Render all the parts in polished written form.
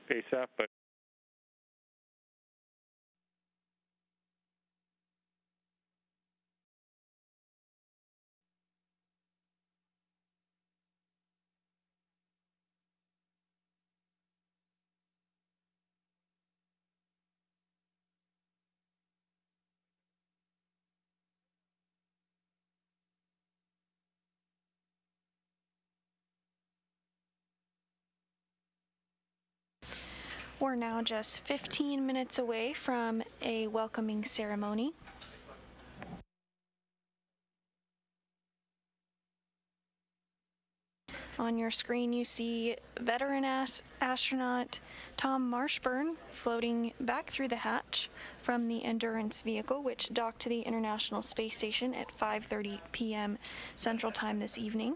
ASAP, but We're now just 15 minutes away from a welcoming ceremony. On your screen, you see veteran astronaut Tom Marshburn floating back through the hatch from the Endurance vehicle, which docked to the International Space Station at 5:30 p.m. Central Time this evening.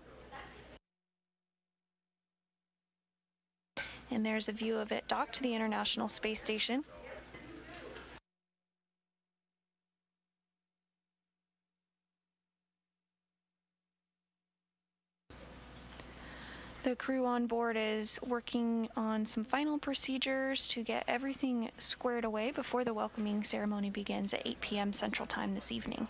And there's a view of it docked to the International Space Station. The crew on board is working on some final procedures to get everything squared away before the welcoming ceremony begins at 8 p.m. Central Time this evening.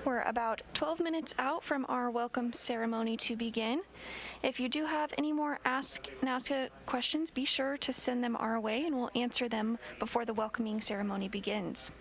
We're about 12 minutes out from our welcome ceremony to begin. If you do have any more Ask NASCA questions, be sure to send them our way and we'll answer them before the welcoming ceremony begins.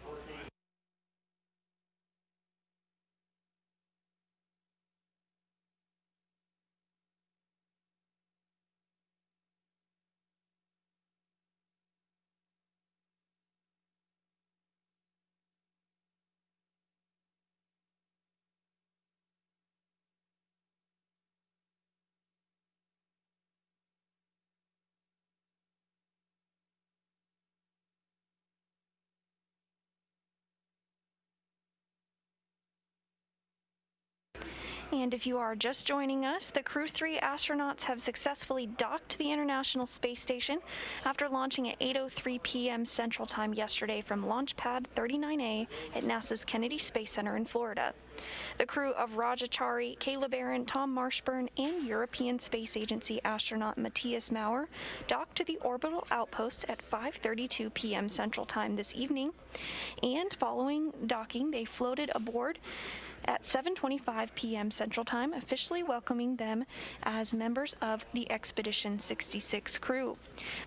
And if you are just joining us, the Crew 3 astronauts have successfully docked to the International Space Station after launching at 8:03 p.m. Central Time yesterday from Launch Pad 39A at NASA's Kennedy Space Center in Florida. The crew of Rajachari, Caleb Aaron, Tom Marshburn, and European Space Agency astronaut Matthias Maurer docked to the orbital outpost at 5:32 p.m. Central Time this evening, and following docking, they floated aboard at 7:25 p.m. Central Time, officially welcoming them as members of the Expedition 66 crew.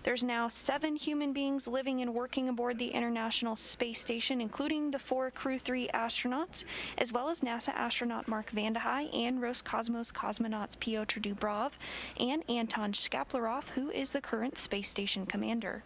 There's now 7 human beings living and working aboard the International Space Station, including the 4 Crew 3 astronauts, as well as NASA astronaut Mark Vande Hei and Roscosmos cosmonauts Pyotr Dubrov and Anton Shkaplerov, who is the current space station commander.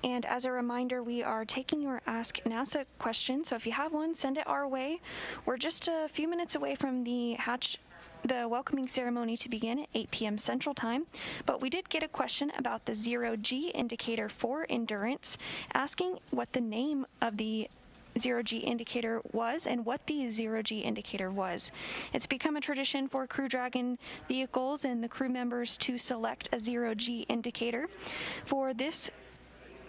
And as a reminder, we are taking your Ask NASA questions, so if you have one, send it our way. We're just a few minutes away from the welcoming ceremony to begin at 8 p.m. Central Time, but we did get a question about the zero-G indicator for Endurance, asking what the name of the zero-G indicator was and what the zero-G indicator was. It's become a tradition for Crew Dragon vehicles and the crew members to select a zero-G indicator. For this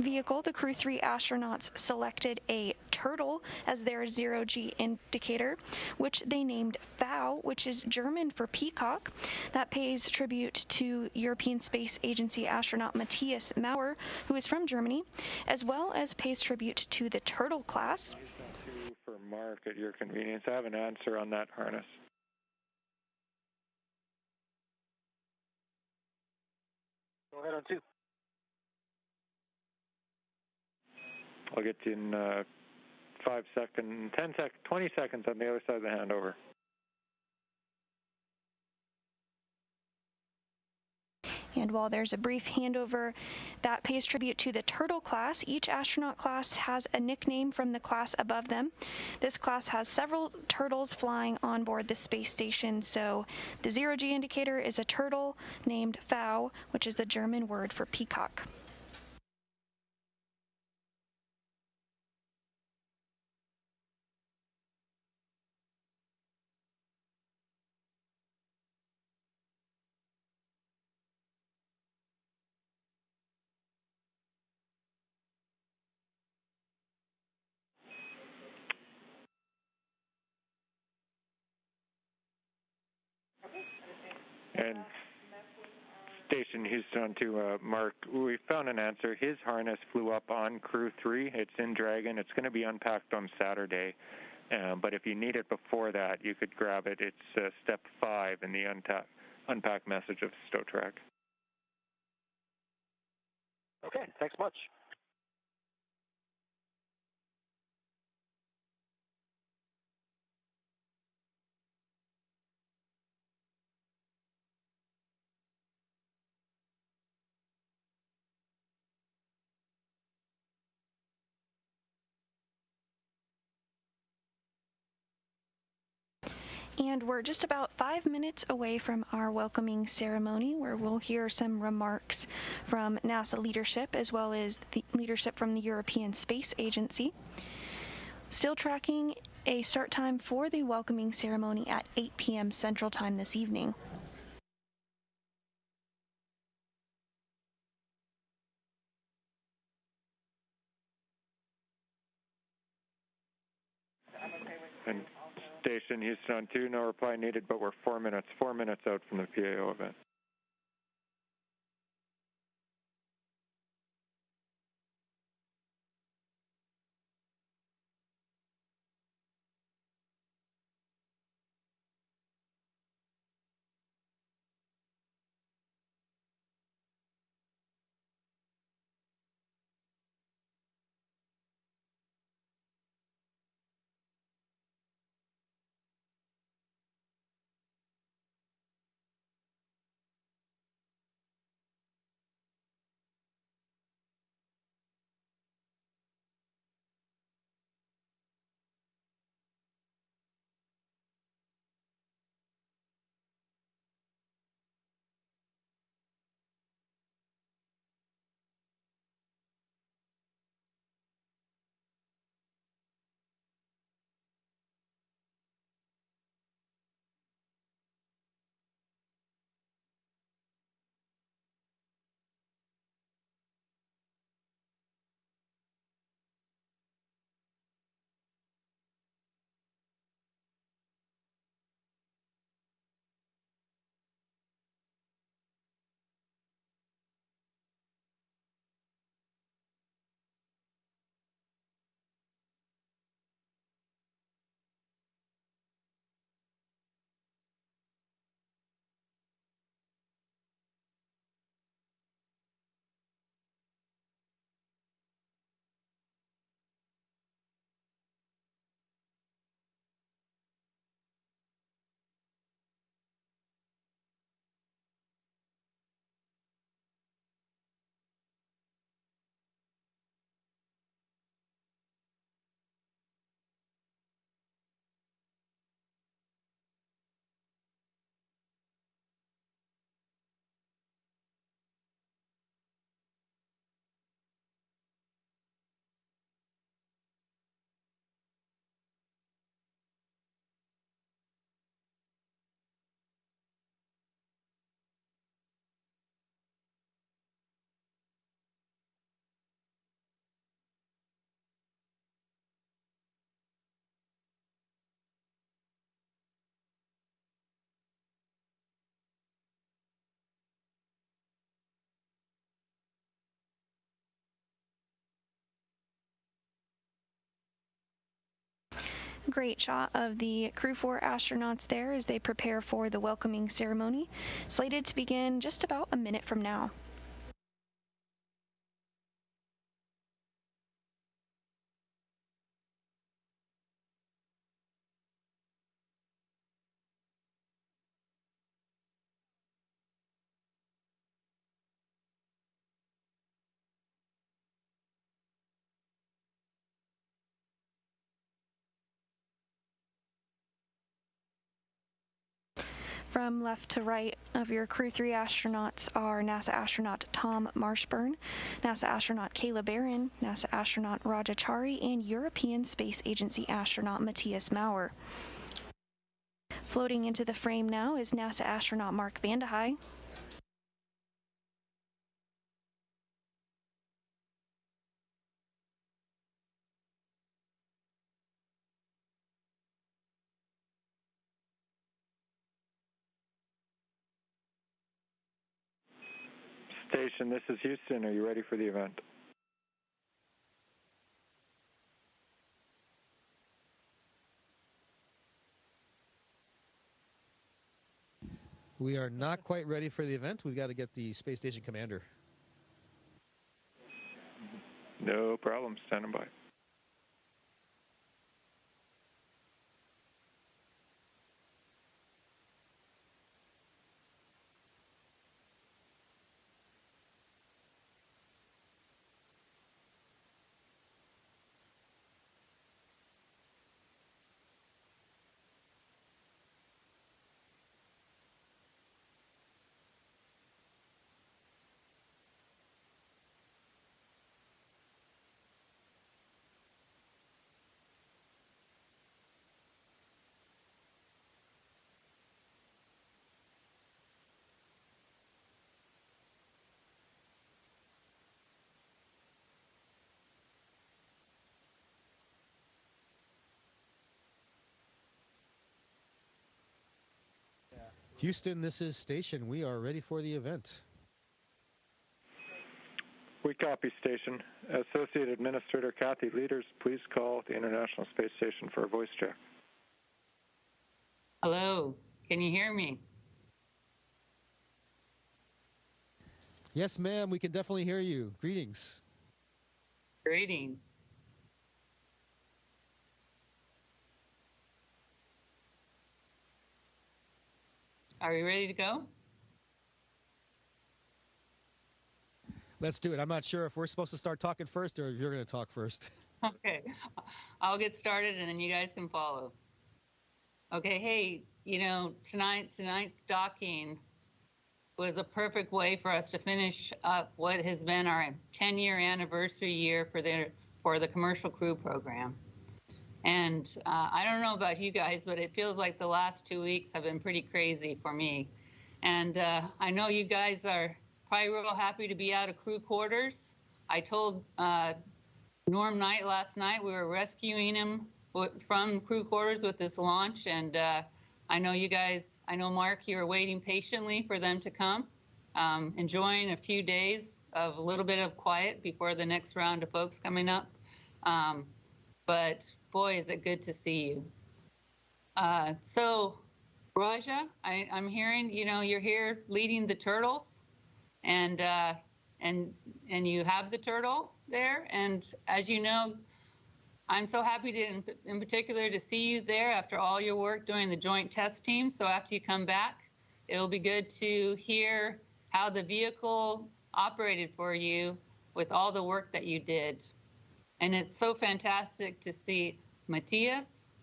vehicle, the Crew 3 astronauts selected a turtle as their zero-G indicator, which they named FAU, which is German for peacock. That pays tribute to European Space Agency astronaut Matthias Maurer, who is from Germany, as well as pays tribute to the Turtle class. For Mark, at your convenience, I have an answer on that harness. Go ahead on 2. I'll get you in 5 seconds, 10 seconds, 20 seconds on the other side of the handover. And while there's a brief handover, that pays tribute to the Turtle class. Each astronaut class has a nickname from the class above them. This class has several turtles flying on board the space station. So the 0G indicator is a turtle named Pfau, which is the German word for peacock. And Station Houston to Mark, we found an answer. His harness flew up on Crew 3. It's in Dragon. It's going to be unpacked on Saturday. But if you need it before that, you could grab it. It's step 5 in the unpack message of StoTrack. Okay, thanks much. And we're just about 5 minutes away from our welcoming ceremony, where we'll hear some remarks from NASA leadership as well as the leadership from the European Space Agency. Still tracking a start time for the welcoming ceremony at 8 p.m. Central Time this evening. And Station Houston 2, no reply needed, but we're 4 minutes out from the PAO event. Great shot of the Crew 4 astronauts there as they prepare for the welcoming ceremony, slated to begin just about a minute from now. From left to right of your Crew 3 astronauts are NASA astronaut Tom Marshburn, NASA astronaut Kayla Barron, NASA astronaut Raja Chari, and European Space Agency astronaut Matthias Maurer. Floating into the frame now is NASA astronaut Mark Vande Hei. Station, this is Houston. Are you ready for the event? We are not quite ready for the event. We've got to get the space station commander. No problem. Standing by. Houston, this is Station. We are ready for the event. We copy, Station. Associate Administrator Kathy Leaders, please call the International Space Station for a voice check. Hello, can you hear me? Yes, ma'am, we can definitely hear you. Greetings. Greetings. Are we ready to go? Let's do it. I'm not sure if we're supposed to start talking first or if you're going to talk first. Okay, I'll get started and then you guys can follow. Okay, hey, you know, tonight's docking was a perfect way for us to finish up what has been our 10-year anniversary year for the Commercial Crew Program. And I don't know about you guys, but it feels like the last 2 weeks have been pretty crazy for me. And I know you guys are probably real happy to be out of crew quarters. I told Norm Knight last night we were rescuing him from crew quarters with this launch. And I know you guys, I know Mark, you were waiting patiently for them to come, enjoying a few days of a little bit of quiet before the next round of folks coming up. But boy, is it good to see you. So, Raja, I'm hearing, you know, you're here leading the turtles, and you have the turtle there. And as you know, I'm so happy to, in particular, to see you there after all your work during the joint test team. So after you come back, it'll be good to hear how the vehicle operated for you with all the work that you did. And it's so fantastic to see Matthias,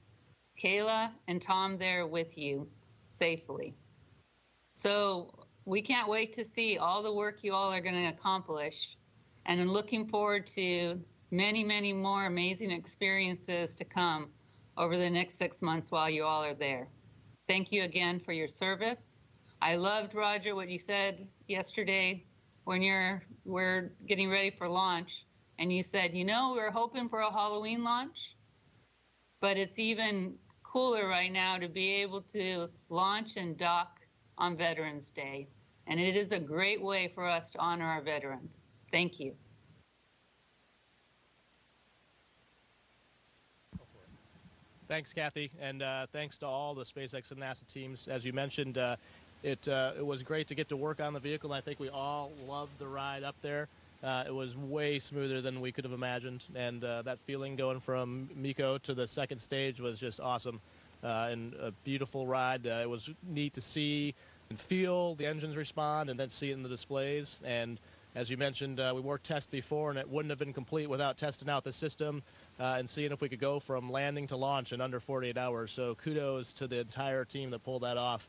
Kayla, and Tom there with you safely. So we can't wait to see all the work you all are going to accomplish. And I'm looking forward to many, many more amazing experiences to come over the next 6 months while you all are there. Thank you again for your service. I loved, Roger, what you said yesterday when we're getting ready for launch. And you said, you know, we were hoping for a Halloween launch, but it's even cooler right now to be able to launch and dock on Veterans Day. And it is a great way for us to honor our veterans. Thank you. Thanks, Kathy, and thanks to all the SpaceX and NASA teams. As you mentioned, it was great to get to work on the vehicle, and I think we all loved the ride up there. It was way smoother than we could have imagined, and that feeling going from MECO to the second stage was just awesome, and a beautiful ride. It was neat to see and feel the engines respond and then see it in the displays. And as you mentioned, we worked test before, and it wouldn't have been complete without testing out the system and seeing if we could go from landing to launch in under 48 hours. So kudos to the entire team that pulled that off.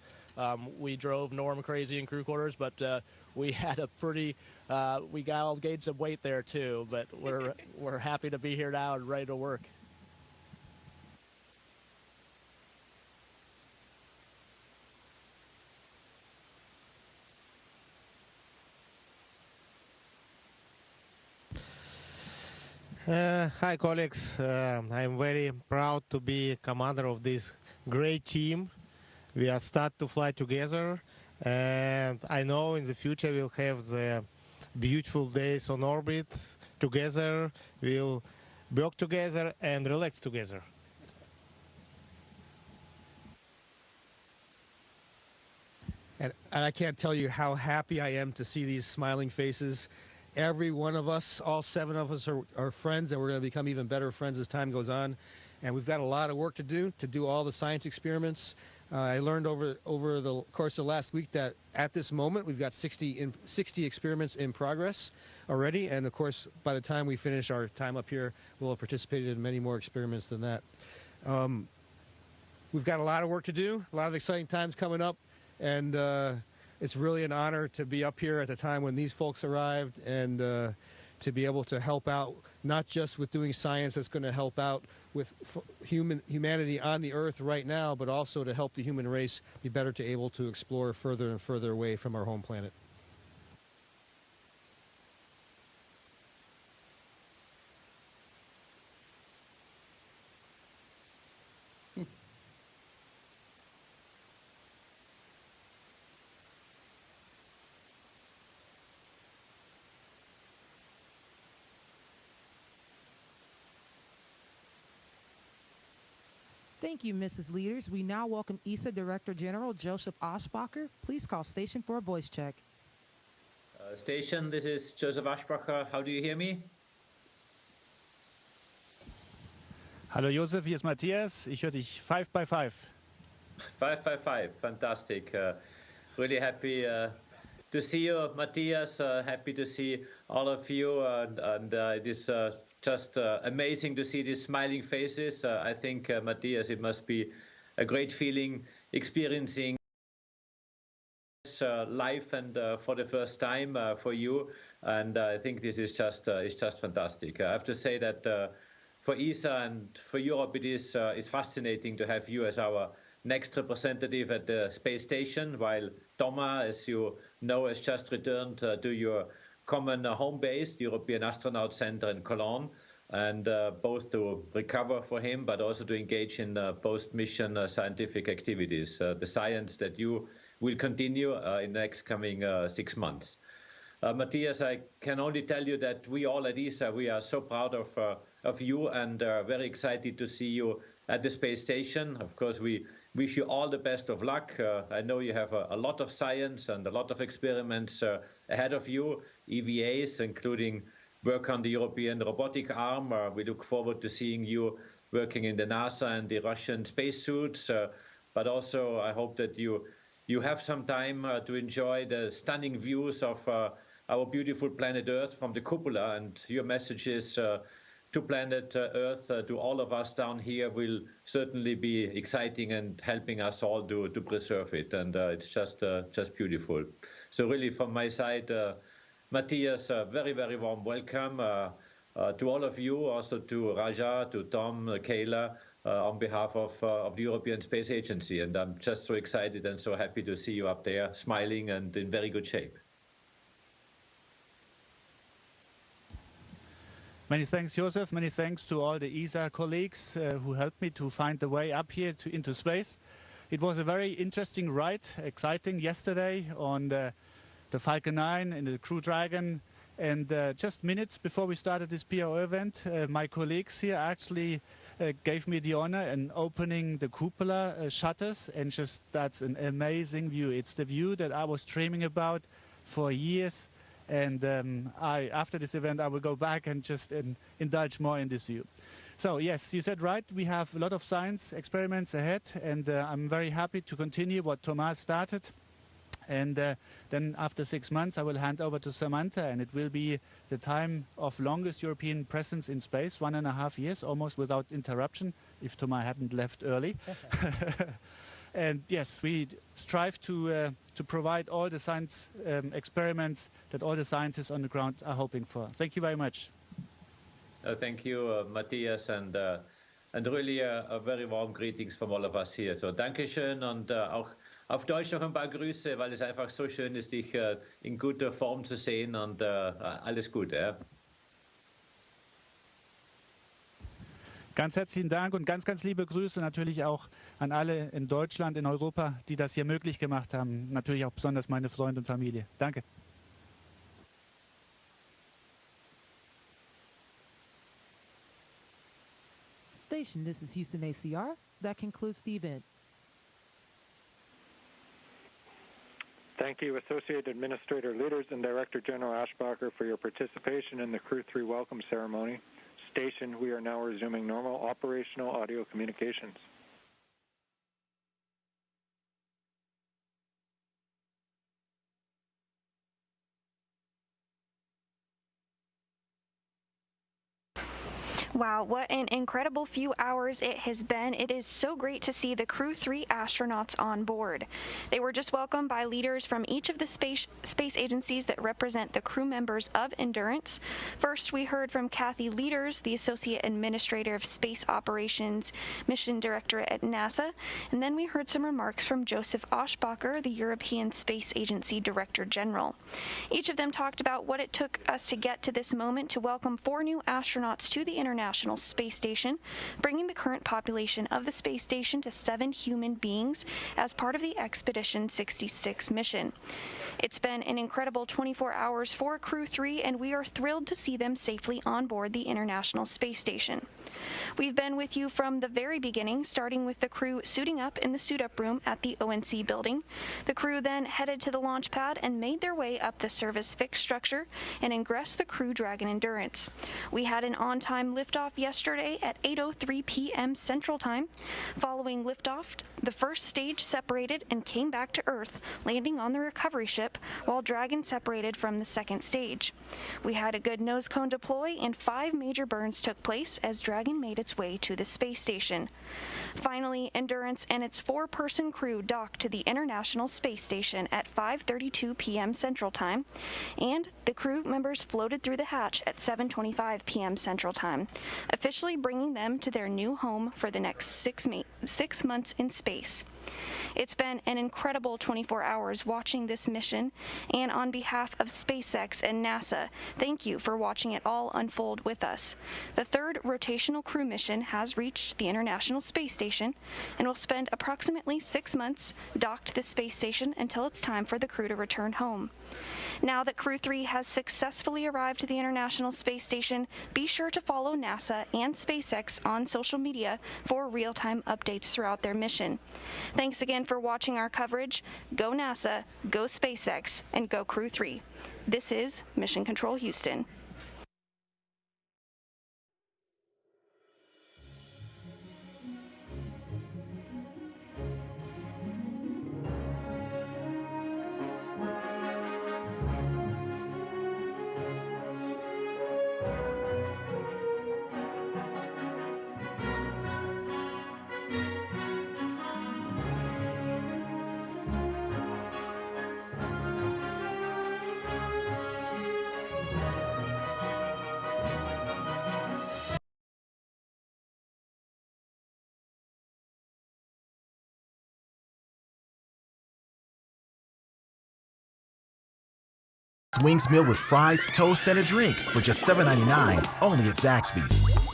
We drove Norm crazy in crew quarters, but we had a pretty, we got all gained some weight there too. But we're happy to be here now and ready to work. Hi, colleagues. I'm very proud to be commander of this great team. We are start to fly together, and I know in the future we'll have the beautiful days on orbit together. We'll work together and relax together. And I can't tell you how happy I am to see these smiling faces. Every one of us, all 7 of us are friends, and we're going to become even better friends as time goes on. And we've got a lot of work to do all the science experiments. I learned over the course of last week that at this moment we've got 60 experiments in progress already. And of course, by the time we finish our time up here, we'll have participated in many more experiments than that. We've got a lot of work to do, a lot of exciting times coming up. And it's really an honor to be up here at the time when these folks arrived and to be able to help out, not just with doing science that's going to help out with humanity on the Earth right now, but also to help the human race be better to able to explore further and further away from our home planet. Thank you, Mrs. Leaders. We now welcome ESA Director General Joseph Aschbacher. Please call station for a voice check. Station, this is Joseph Aschbacher. How do you hear me? Hallo Josef, hier ist Matthias. Ich höre dich 5 by 5. 5 by 5, fantastic. Really happy to see you, Matthias. Happy to see all of you, and it is just amazing to see these smiling faces. I think, Matthias, it must be a great feeling experiencing life and for the first time for you. And I think this is just fantastic. I have to say that for ESA and for Europe, it's fascinating to have you as our next representative at the space station, while Thomas, as you know, has just returned to your common home base, the European Astronaut Center in Cologne, and both to recover for him, but also to engage in post-mission scientific activities, the science that you will continue in the next coming 6 months. Matthias, I can only tell you that we all at ESA, we are so proud of you and very excited to see you at the space station. Of course, we wish you all the best of luck. I know you have a lot of science and a lot of experiments ahead of you, EVAs, including work on the European robotic arm. We look forward to seeing you working in the NASA and the Russian spacesuits. But also, I hope that you have some time to enjoy the stunning views of our beautiful planet Earth from the cupola, and your messages to planet Earth, to all of us down here, will certainly be exciting and helping us all to preserve it. And it's just beautiful. So really, from my side, Matthias, a very, very warm welcome to all of you, also to Raja, to Tom, Kayla, on behalf of the European Space Agency. And I'm just so excited and so happy to see you up there, smiling and in very good shape. Many thanks, Josef. Many thanks to all the ESA colleagues who helped me to find the way up here into space. It was a very interesting ride, exciting yesterday on the Falcon 9 and the Crew Dragon. And just minutes before we started this PO event, my colleagues here actually gave me the honor in opening the cupola shutters. And just that's an amazing view. It's the view that I was dreaming about for years. And after this event, I will go back and just indulge more in this view. So yes, you said right. We have a lot of science experiments ahead, and I'm very happy to continue what Thomas started. And then after 6 months, I will hand over to Samantha, and it will be the time of longest European presence in space, 1.5 years, almost without interruption, if Thomas hadn't left early. And yes, we strive to provide all the science experiments that all the scientists on the ground are hoping for. Thank you very much. Thank you, Matthias, and really a very warm greetings from all of us here. So Dankeschön und auch auf Deutsch noch ein paar Grüße, weil es einfach so schön ist, dich in guter Form zu sehen und alles Gute. Ja? Ganz herzlichen Dank und ganz, ganz liebe Grüße natürlich auch an alle in Deutschland, in Europa, die das hier möglich gemacht haben. Natürlich auch besonders meine Freunde und Familie. Danke. Station, this is Houston ACR. That concludes the event. Thank you, Associate Administrator Leaders and Director General Ashbacher, for your participation in the Crew 3 welcome ceremony. Station, we are now resuming normal operational audio communications. Wow, what an incredible few hours it has been. It is so great to see the Crew 3 astronauts on board. They were just welcomed by leaders from each of the space agencies that represent the crew members of Endurance. First, we heard from Kathy Leaders, the Associate Administrator of Space Operations Mission Directorate at NASA, and then we heard some remarks from Joseph Aschbacher, the European Space Agency Director General. Each of them talked about what it took us to get to this moment to welcome 4 new astronauts to the International Space Station, bringing the current population of the space station to 7 human beings as part of the Expedition 66 mission. It's been an incredible 24 hours for Crew 3, and we are thrilled to see them safely on board the International Space Station. We've been with you from the very beginning, starting with the crew suiting up in the suit-up room at the ONC building. The crew then headed to the launch pad and made their way up the service fixed structure and ingressed the Crew Dragon Endurance. We had an on-time liftoff yesterday at 8:03 p.m. Central Time. Following liftoff, the first stage separated and came back to Earth, landing on the recovery ship, while Dragon separated from the second stage. We had a good nose cone deploy, and 5 major burns took place as Dragon made its way to the space station. Finally, Endurance and its 4-person crew docked to the International Space Station at 5:32 p.m. Central Time, and the crew members floated through the hatch at 7:25 p.m. Central Time, officially bringing them to their new home for the next 6 months in space. It's been an incredible 24 hours watching this mission, and on behalf of SpaceX and NASA, thank you for watching it all unfold with us. The 3rd rotational crew mission has reached the International Space Station and will spend approximately 6 months docked to the space station until it's time for the crew to return home. Now that Crew 3 has successfully arrived to the International Space Station, be sure to follow NASA and SpaceX on social media for real-time updates throughout their mission. Thanks again for watching our coverage. Go NASA, go SpaceX, and go Crew 3. This is Mission Control Houston. Wings meal with fries, toast, and a drink for just $7.99, only at Zaxby's.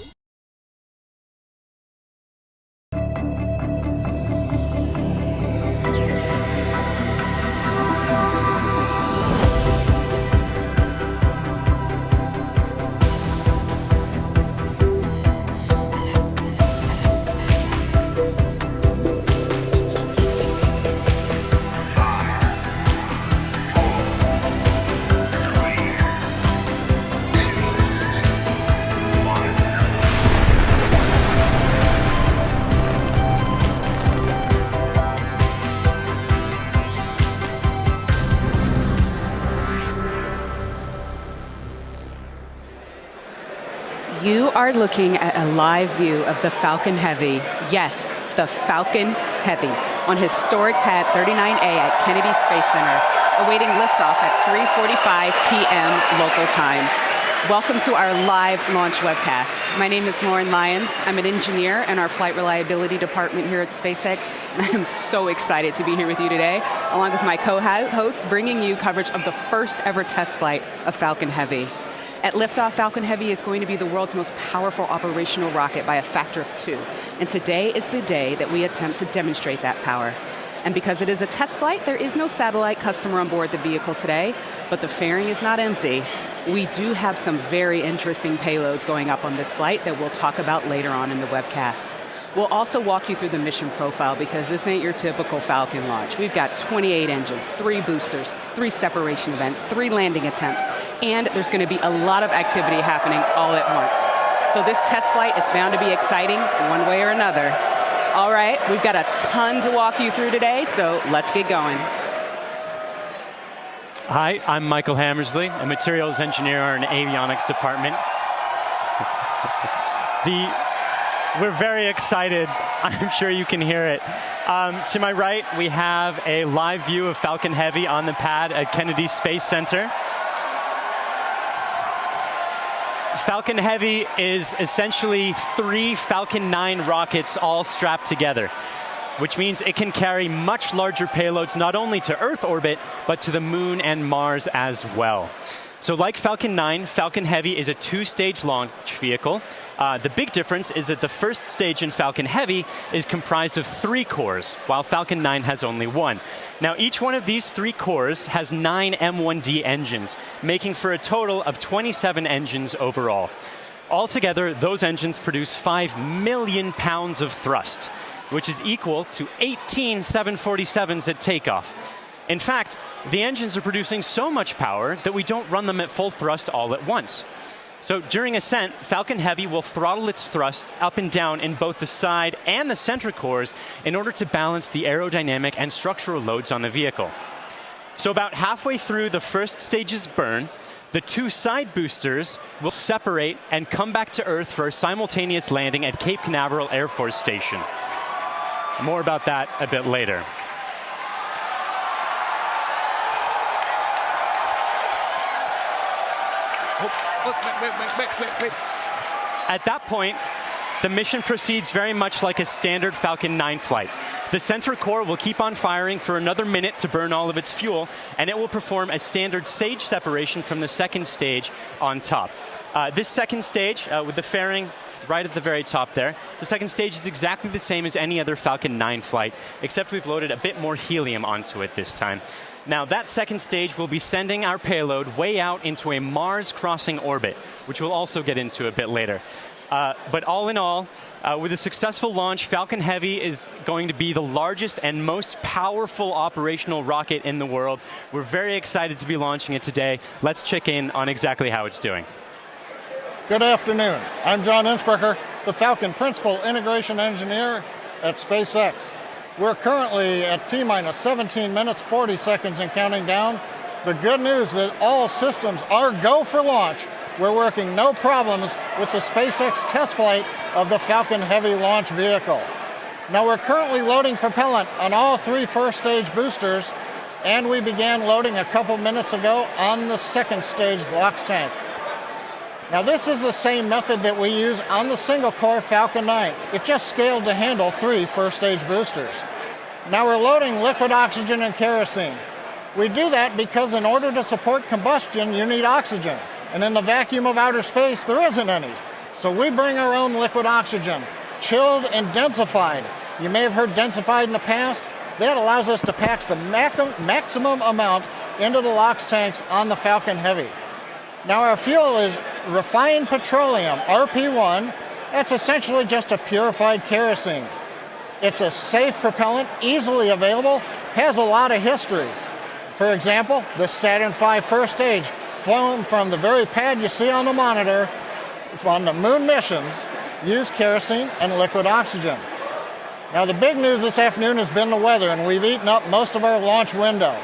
You are looking at a live view of the Falcon Heavy. Yes, the Falcon Heavy. on historic pad 39A at Kennedy Space Center, awaiting liftoff at 3:45 p.m. local time. Welcome to our live launch webcast. My name is Lauren Lyons. I'm an engineer in our flight reliability department here at SpaceX, and I am so excited to be here with you today, along with my co-hosts, bringing you coverage of the first ever test flight of Falcon Heavy. At liftoff, Falcon Heavy is going to be the world's most powerful operational rocket by a factor of 2. And today is the day that we attempt to demonstrate that power. And because it is a test flight, there is no satellite customer on board the vehicle today, but the fairing is not empty. We do have some very interesting payloads going up on this flight that we'll talk about later on in the webcast. We'll also walk you through the mission profile because this ain't your typical Falcon launch. We've got 28 engines, 3 boosters, 3 separation events, 3 landing attempts, and there's going to be a lot of activity happening all at once. So this test flight is bound to be exciting one way or another. All right, we've got a ton to walk you through today, so let's get going. Hi, I'm Michael Hammersley, a materials engineer in the avionics department. We're very excited. I'm sure you can hear it. To my right, we have a live view of Falcon Heavy on the pad at Kennedy Space Center. Falcon Heavy is essentially 3 Falcon 9 rockets all strapped together, which means it can carry much larger payloads not only to Earth orbit, but to the Moon and Mars as well. So like Falcon 9, Falcon Heavy is a 2-stage launch vehicle. The big difference is that the first stage in Falcon Heavy is comprised of 3 cores, while Falcon 9 has only 1. Now, each one of these 3 cores has 9 M1D engines, making for a total of 27 engines overall. Altogether, those engines produce 5 million pounds of thrust, which is equal to 18 747s at takeoff. In fact, the engines are producing so much power that we don't run them at full thrust all at once. So during ascent, Falcon Heavy will throttle its thrust up and down in both the side and the center cores in order to balance the aerodynamic and structural loads on the vehicle. So about halfway through the first stage's burn, the 2 side boosters will separate and come back to Earth for a simultaneous landing at Cape Canaveral Air Force Station. More about that a bit later. Wait. At that point, the mission proceeds very much like a standard Falcon 9 flight. The center core will keep on firing for another minute to burn all of its fuel, and it will perform a standard stage separation from the second stage on top. This second stage, with the fairing right at the very top there, the second stage is exactly the same as any other Falcon 9 flight, except we've loaded a bit more helium onto it this time. Now, that second stage will be sending our payload way out into a Mars-crossing orbit, which we'll also get into a bit later. But all in all, with a successful launch, Falcon Heavy is going to be the largest and most powerful operational rocket in the world. We're very excited to be launching it today. Let's check in on exactly how it's doing. Good afternoon. I'm John Innsbrucker, the Falcon Principal Integration Engineer at SpaceX. We're currently at T-minus 17 minutes, 40 seconds and counting down. The good news that all systems are go for launch. We're working no problems with the SpaceX test flight of the Falcon Heavy launch vehicle. Now we're currently loading propellant on all 3 first stage boosters, and we began loading a couple minutes ago on the second stage LOX tank. Now this is the same method that we use on the single-core Falcon 9. It just scaled to handle 3 first-stage boosters. Now we're loading liquid oxygen and kerosene. We do that because in order to support combustion, you need oxygen. And in the vacuum of outer space, there isn't any. So we bring our own liquid oxygen, chilled and densified. You may have heard densified in the past. That allows us to pack the maximum amount into the LOX tanks on the Falcon Heavy. Now our fuel is refined petroleum, RP1. That's essentially just a purified kerosene. It's a safe propellant, easily available, has a lot of history. For example, the Saturn V first stage, flown from the very pad you see on the monitor, on the moon missions, used kerosene and liquid oxygen. Now the big news this afternoon has been the weather, and we've eaten up most of our launch window.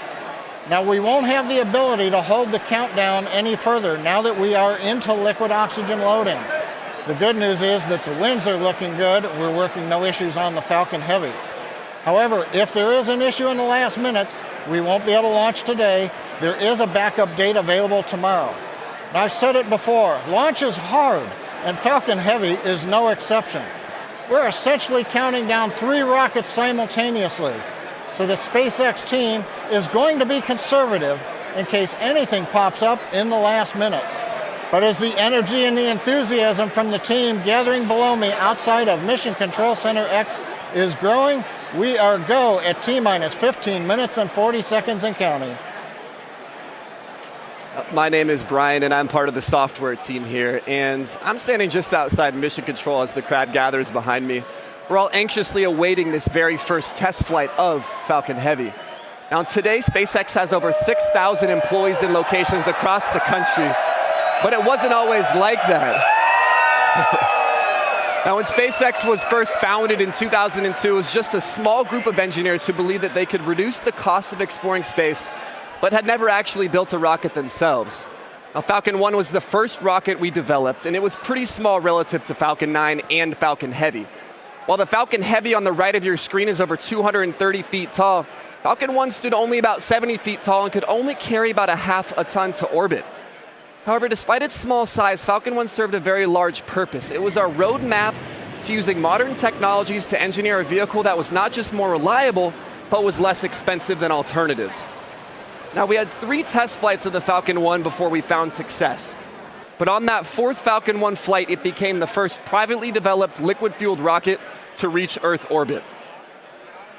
Now we won't have the ability to hold the countdown any further now that we are into liquid oxygen loading. The good news is that the winds are looking good. We're working no issues on the Falcon Heavy. However, if there is an issue in the last minutes, we won't be able to launch today. There is a backup date available tomorrow. And I've said it before, launch is hard, and Falcon Heavy is no exception. We're essentially counting down 3 rockets simultaneously, so the SpaceX team is going to be conservative in case anything pops up in the last minutes. But as the energy and the enthusiasm from the team gathering below me outside of Mission Control Center X is growing, we are go at T-minus 15 minutes and 40 seconds and counting. My name is Brian, and I'm part of the software team here, and I'm standing just outside Mission Control as the crowd gathers behind me. We're all anxiously awaiting this very first test flight of Falcon Heavy. Now, today, SpaceX has over 6,000 employees in locations across the country, but it wasn't always like that. Now, when SpaceX was first founded in 2002, it was just a small group of engineers who believed that they could reduce the cost of exploring space, but had never actually built a rocket themselves. Now, Falcon 1 was the first rocket we developed, and it was pretty small relative to Falcon 9 and Falcon Heavy. While the Falcon Heavy on the right of your screen is over 230 feet tall, Falcon 1 stood only about 70 feet tall and could only carry about a half a ton to orbit. However, despite its small size, Falcon 1 served a very large purpose. It was our roadmap to using modern technologies to engineer a vehicle that was not just more reliable, but was less expensive than alternatives. Now, we had 3 test flights of the Falcon 1 before we found success. But on that 4th Falcon 1 flight, it became the first privately developed liquid-fueled rocket to reach Earth orbit.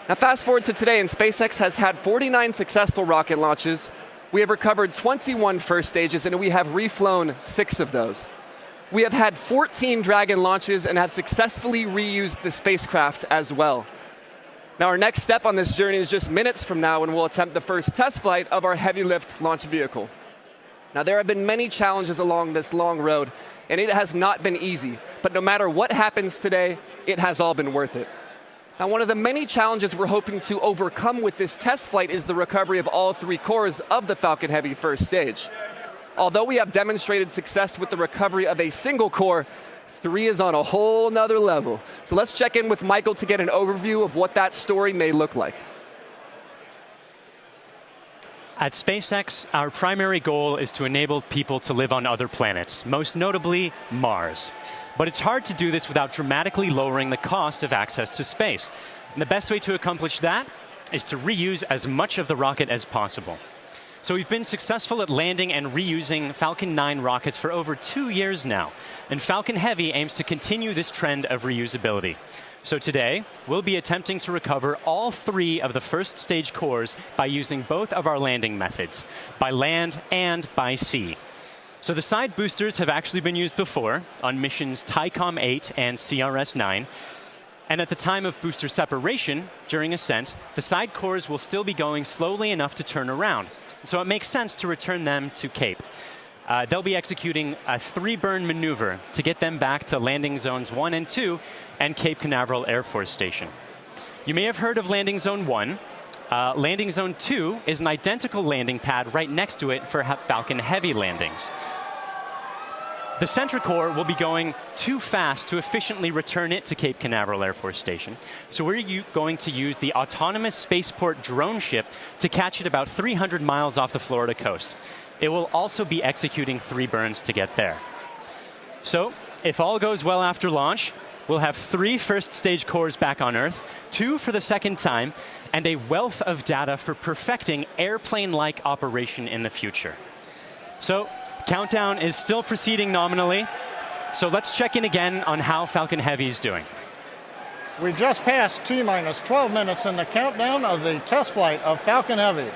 Now, fast forward to today, and SpaceX has had 49 successful rocket launches. We have recovered 21 first stages, and we have reflown 6 of those. We have had 14 Dragon launches and have successfully reused the spacecraft as well. Now, our next step on this journey is just minutes from now when we'll attempt the first test flight of our heavy lift launch vehicle. Now, there have been many challenges along this long road, and it has not been easy. But no matter what happens today, it has all been worth it. Now, one of the many challenges we're hoping to overcome with this test flight is the recovery of all 3 cores of the Falcon Heavy first stage. Although we have demonstrated success with the recovery of a single core, 3 is on a whole nother level. So let's check in with Michael to get an overview of what that story may look like. At SpaceX, our primary goal is to enable people to live on other planets, most notably Mars. But it's hard to do this without dramatically lowering the cost of access to space. And the best way to accomplish that is to reuse as much of the rocket as possible. So we've been successful at landing and reusing Falcon 9 rockets for over 2 years now. And Falcon Heavy aims to continue this trend of reusability. So today, we'll be attempting to recover all 3 of the first stage cores by using both of our landing methods, by land and by sea. So the side boosters have actually been used before on missions TICOM 8 and CRS 9. And at the time of booster separation, during ascent, the side cores will still be going slowly enough to turn around. So it makes sense to return them to Cape. They'll be executing a 3-burn maneuver to get them back to landing zones 1 and 2 and Cape Canaveral Air Force Station. You may have heard of landing zone 1. Landing zone 2 is an identical landing pad right next to it for Falcon Heavy landings. The center core will be going too fast to efficiently return it to Cape Canaveral Air Force Station. So we're going to use the autonomous spaceport drone ship to catch it about 300 miles off the Florida coast. It will also be executing 3 burns to get there. So if all goes well after launch, we'll have 3 first stage cores back on Earth, 2 for the second time, and a wealth of data for perfecting airplane-like operation in the future. So countdown is still proceeding nominally. So let's check in again on how Falcon Heavy is doing. We just passed T-minus 12 minutes in the countdown of the test flight of Falcon Heavy.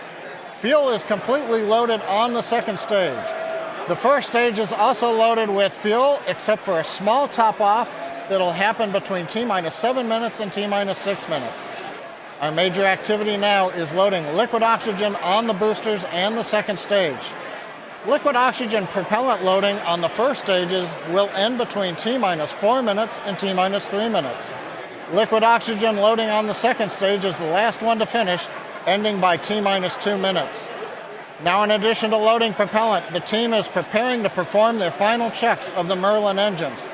Fuel is completely loaded on the second stage. The first stage is also loaded with fuel, except for a small top-off that'll happen between T-minus 7 minutes and T-minus 6 minutes. Our major activity now is loading liquid oxygen on the boosters and the second stage. Liquid oxygen propellant loading on the first stages will end between T-minus 4 minutes and T-minus 3 minutes. Liquid oxygen loading on the second stage is the last one to finish, ending by T-minus 2 minutes. Now, in addition to loading propellant, the team is preparing to perform their final checks of the Merlin engines.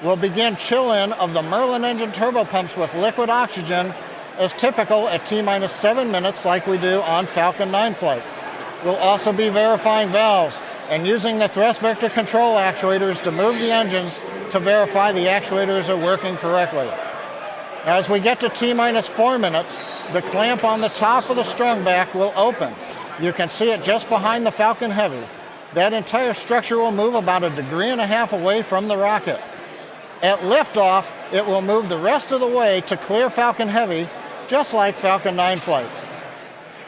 We'll begin chill-in of the Merlin engine turbopumps with liquid oxygen as typical at T-minus 7 minutes like we do on Falcon 9 flights. We'll also be verifying valves and using the thrust vector control actuators to move the engines to verify the actuators are working correctly. Now, as we get to T-minus 4 minutes, the clamp on the top of the strung back will open. You can see it just behind the Falcon Heavy. That entire structure will move about 1.5 degrees away from the rocket. At liftoff, it will move the rest of the way to clear Falcon Heavy, just like Falcon 9 flights.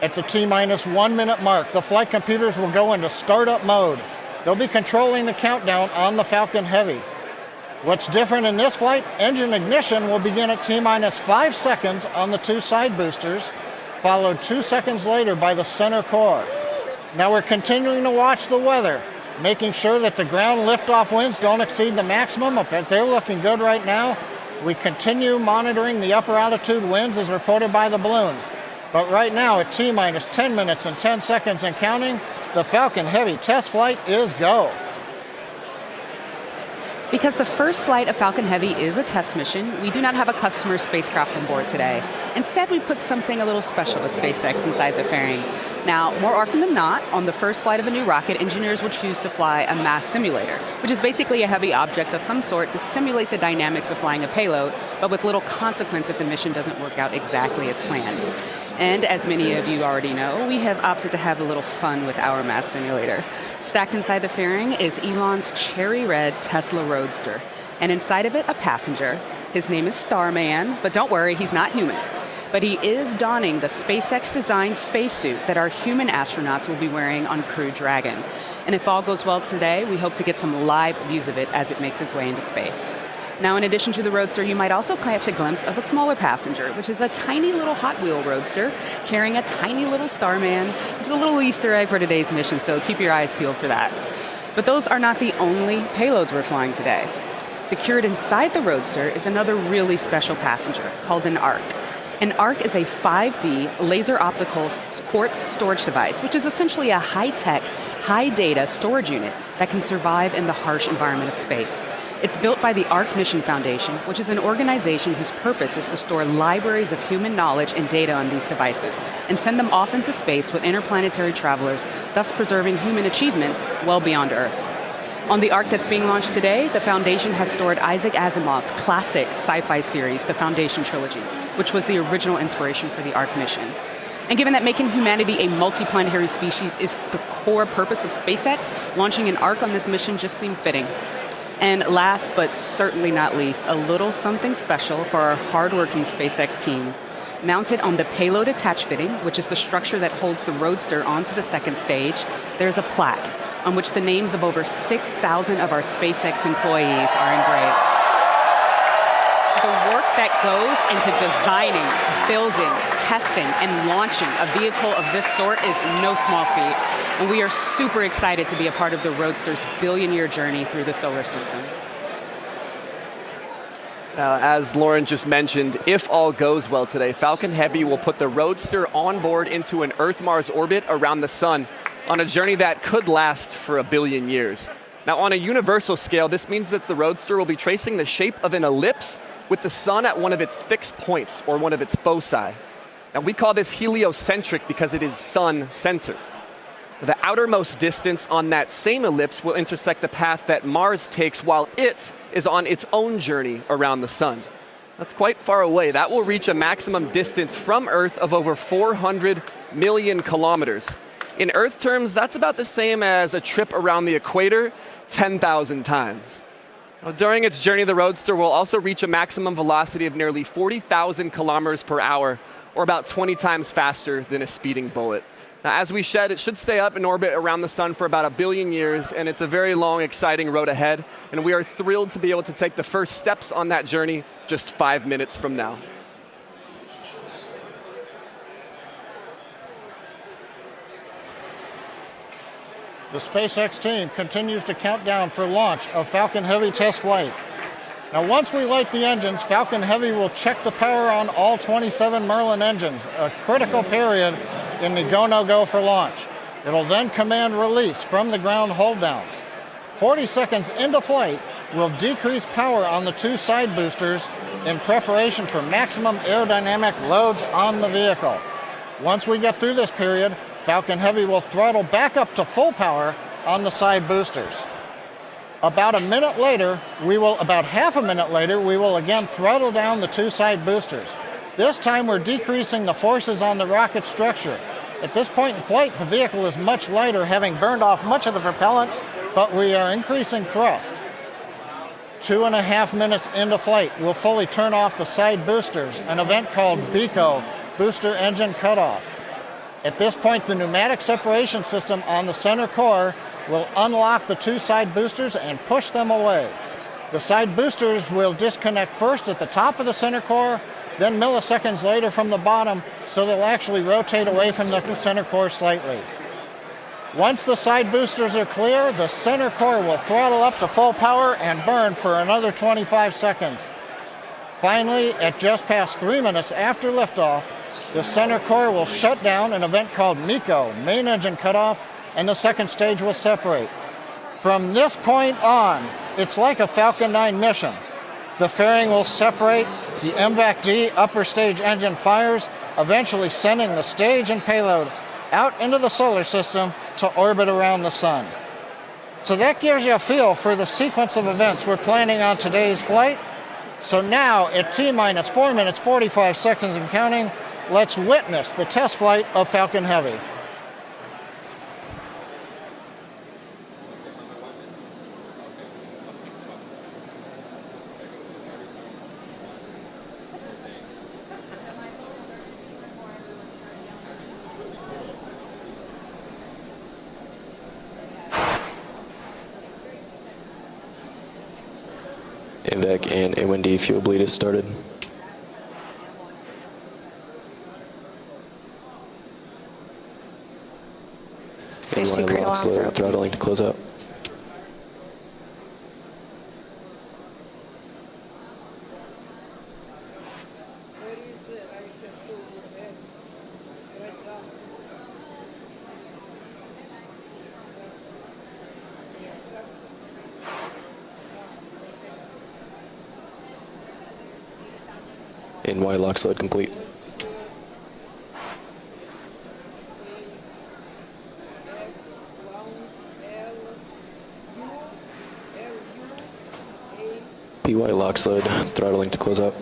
At the T-minus 1 minute mark, the flight computers will go into startup mode. They'll be controlling the countdown on the Falcon Heavy. What's different in this flight? Engine ignition will begin at T-minus 5 seconds on the 2 side boosters, followed 2 seconds later by the center core. Now we're continuing to watch the weather, making sure that the ground liftoff winds don't exceed the maximum. They're looking good right now. We continue monitoring the upper altitude winds as reported by the balloons. But right now at T-minus 10 minutes and 10 seconds and counting, the Falcon Heavy test flight is go. Because the first flight of Falcon Heavy is a test mission, we do not have a customer spacecraft on board today. Instead, we put something a little special with SpaceX inside the fairing. Now, more often than not, on the first flight of a new rocket, engineers will choose to fly a mass simulator, which is basically a heavy object of some sort to simulate the dynamics of flying a payload, but with little consequence if the mission doesn't work out exactly as planned. And as many of you already know, we have opted to have a little fun with our mass simulator. Stacked inside the fairing is Elon's cherry red Tesla Roadster, and inside of it, a passenger. His name is Starman, but don't worry, he's not human. But he is donning the SpaceX-designed spacesuit that our human astronauts will be wearing on Crew Dragon. And if all goes well today, we hope to get some live views of it as it makes its way into space. Now, in addition to the Roadster, you might also catch a glimpse of a smaller passenger, which is a tiny little Hot Wheel Roadster carrying a tiny little Starman, which is a little Easter egg for today's mission, so keep your eyes peeled for that. But those are not the only payloads we're flying today. Secured inside the Roadster is another really special passenger called an ARC. An ARC is a 5D laser optical quartz storage device, which is essentially a high-tech, high-data storage unit that can survive in the harsh environment of space. It's built by the ARC Mission Foundation, which is an organization whose purpose is to store libraries of human knowledge and data on these devices and send them off into space with interplanetary travelers, thus preserving human achievements well beyond Earth. On the ARC that's being launched today, the Foundation has stored Isaac Asimov's classic sci-fi series, The Foundation Trilogy, which was the original inspiration for the ARC mission. And given that making humanity a multiplanetary species is the core purpose of SpaceX, launching an ARC on this mission just seemed fitting. And last but certainly not least, a little something special for our hardworking SpaceX team. Mounted on the payload attach fitting, which is the structure that holds the Roadster onto the second stage, there's a plaque on which the names of over 6,000 of our SpaceX employees are engraved. The work that goes into designing, building, testing, and launching a vehicle of this sort is no small feat. And we are super excited to be a part of the Roadster's billion-year journey through the solar system. As Lauren just mentioned, if all goes well today, Falcon Heavy will put the Roadster on board into an Earth-Mars orbit around the sun on a journey that could last for 1 billion years. Now, on a universal scale, this means that the Roadster will be tracing the shape of an ellipse with the sun at one of its fixed points, or one of its foci. Now, we call this heliocentric because it is sun-centered. The outermost distance on that same ellipse will intersect the path that Mars takes while it is on its own journey around the sun. That's quite far away. That will reach a maximum distance from Earth of over 400 million kilometers. In Earth terms, that's about the same as a trip around the equator 10,000 times. Now, during its journey, the Roadster will also reach a maximum velocity of nearly 40,000 kilometers per hour, or about 20 times faster than a speeding bullet. Now, as we said, it should stay up in orbit around the sun for about 1 billion years, and it's a very long, exciting road ahead, and we are thrilled to be able to take the first steps on that journey just 5 minutes from now. The SpaceX team continues to count down for launch of Falcon Heavy test flight. Now, once we light the engines, Falcon Heavy will check the power on all 27 Merlin engines, a critical period in the go-no-go for launch. It'll then command release from the ground hold downs. 40 seconds into flight, we'll decrease power on the two side boosters in preparation for maximum aerodynamic loads on the vehicle. Once we get through this period, Falcon Heavy will throttle back up to full power on the side boosters. About half a minute later, we will again throttle down the two side boosters. This time we're decreasing the forces on the rocket structure. At this point in flight, the vehicle is much lighter, having burned off much of the propellant, but we are increasing thrust. 2.5 minutes into flight, we'll fully turn off the side boosters, an event called BECO, Booster Engine Cutoff. At this point, the pneumatic separation system on the center core will unlock the two side boosters and push them away. The side boosters will disconnect first at the top of the center core, then milliseconds later from the bottom, so they'll actually rotate away from the center core slightly. Once the side boosters are clear, the center core will throttle up to full power and burn for another 25 seconds. Finally, at just past 3 minutes after liftoff, the center core will shut down, an event called MECO, Main Engine Cutoff, and the second stage will separate. From this point on, it's like a Falcon 9 mission. The fairing will separate, the MVAC-D upper stage engine fires, eventually sending the stage and payload out into the solar system to orbit around the sun. So that gives you a feel for the sequence of events we're planning on today's flight. So now, at T-minus 4 minutes, 45 seconds and counting, let's witness the test flight of Falcon Heavy. MVAC and A1D fuel bleed has started. Safety NY crate locks alarms are low, open. throttling to close out. NY locks load complete. PY locks load, throttling to close out.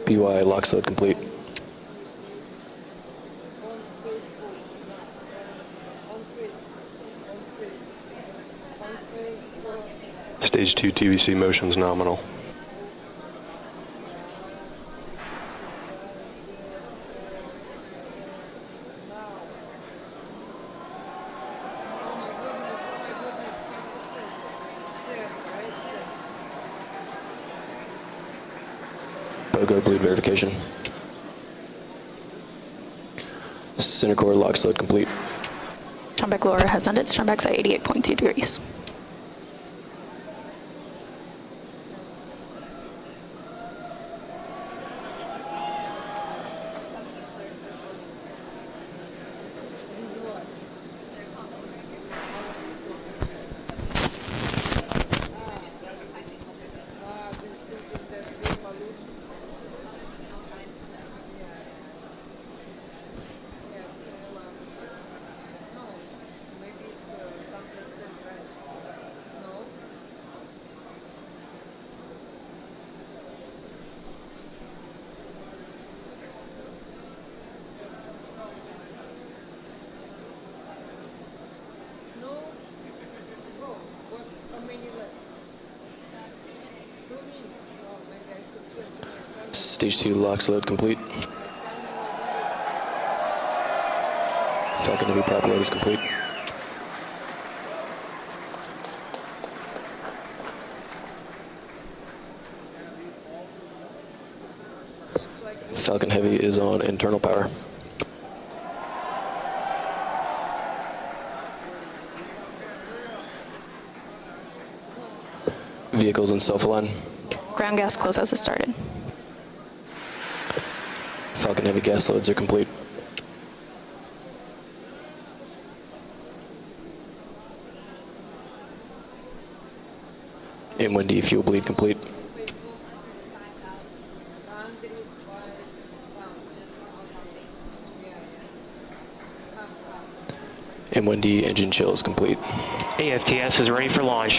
PY locks load complete. Stage 2 TVC motion's nominal. BOGO bleed verification. Center core locks load complete. Strombeck lower has ended. Strombeck's at 88.2 degrees. Stage 2 locks load complete. Falcon Heavy prop load is complete. Falcon Heavy is on internal power. Vehicles in self-align. Ground gas closeouts has started. Falcon Heavy gas loads are complete. M1D fuel bleed complete. M1D engine chill is complete. AFTS is ready for launch.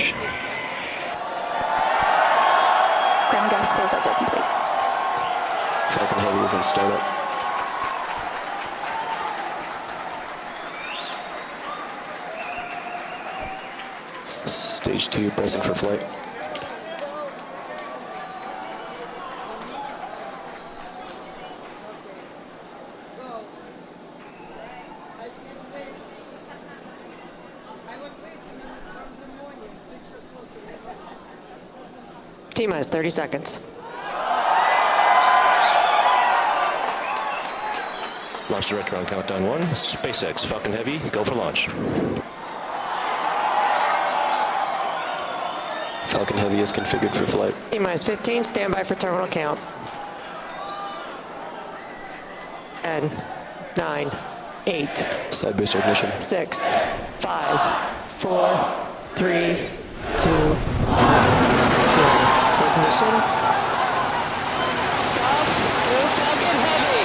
Ground gas closeouts are complete. Falcon Heavy is in startup. Stage 2 present for flight. T-minus 30 seconds. Launch director on countdown 1. SpaceX Falcon Heavy, go for launch. Falcon Heavy is configured for flight. T-minus 15, standby for terminal count. 10, 9, 8. Side booster ignition. 6, 5, 4, 3, 2, 0. Ignition. Falcon Heavy.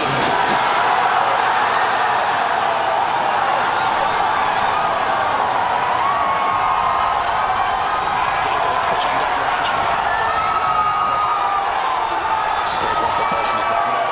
Stage 1 propulsion is nominal.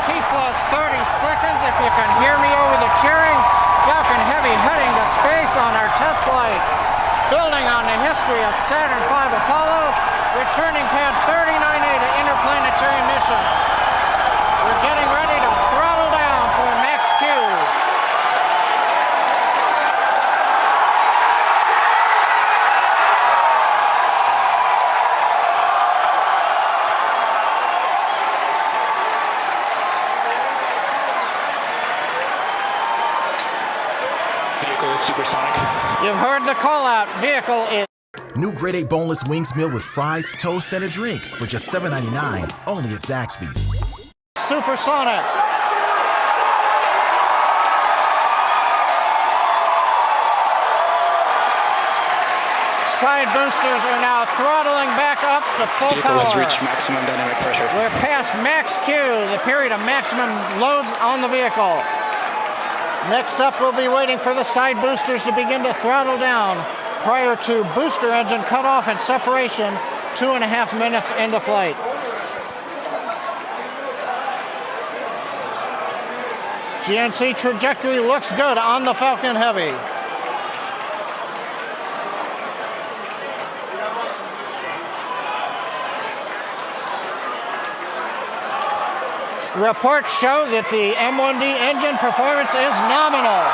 T-plus 30 seconds. If you can hear me over the cheering, Falcon Heavy heading to space on our test flight. Building on the history of Saturn V Apollo, returning pad 39A to interplanetary mission. We're getting ready to throttle down to a max Q. Vehicle is supersonic. You've heard the call out. Vehicle is. New Grade A boneless wings meal with fries, toast, and a drink for just $7.99 only at Zaxby's. Supersonic. Side boosters are now throttling back up to full Vehicle has power. reached maximum dynamic pressure. We're past max Q, the period of maximum loads on the vehicle. Next up, we'll be waiting for the side boosters to begin to throttle down prior to booster engine cutoff and separation 2.5 minutes into flight. GNC trajectory looks good on the Falcon Heavy. Reports show that the M1D engine performance is nominal.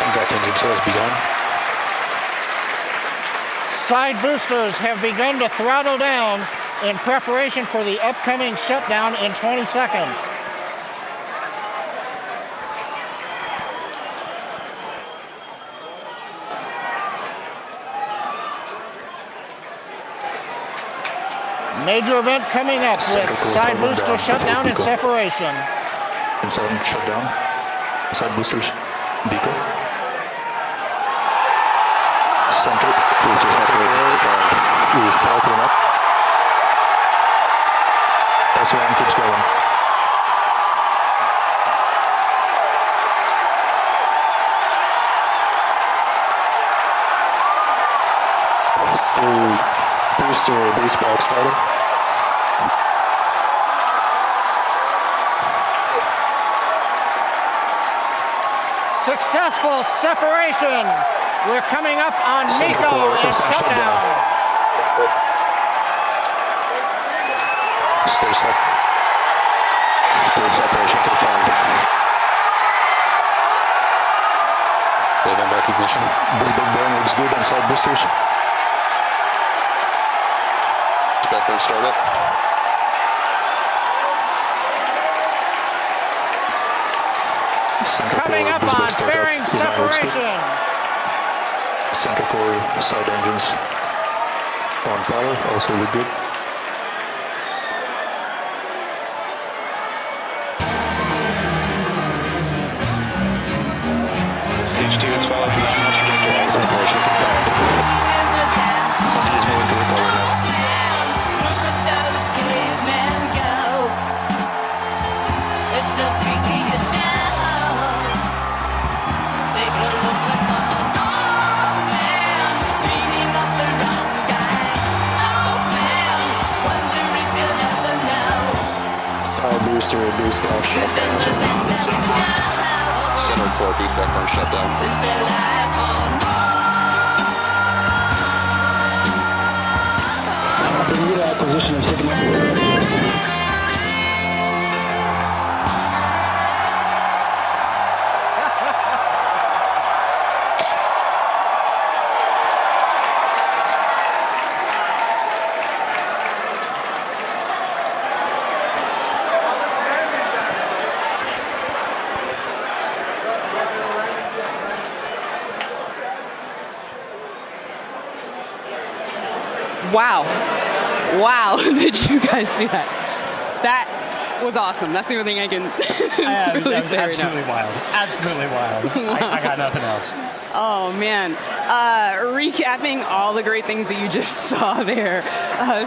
Impact engine chill has begun. Side boosters have begun to throttle down in preparation for the upcoming shutdown in 20 seconds. Major event coming up with side booster shutdown and separation. Inside shutdown. Side boosters. Beaker. Center. We throttle up. S1 keeps going. Still booster baseball excited. Successful separation. We're coming up on MECO and shutdown. Stay set. Separation confirmed. Wave back ignition. This big burn looks good on side boosters. Backwards startup. Coming up on fairing separation. Center core, side engines on power, also look good. Stage 2 is followed from nominal trajectory. Separation confirmed. He is moving to recover now. Side booster, boost back, shutdown. Center core, boost back burn, shutdown. Immediate acquisition of signal. Wow. Wow. Did you guys see that? That was awesome. That's the only thing I can really that was say right absolutely now. wild. Absolutely wild. I got nothing else. Oh, man. Recapping all the great things that you just saw there.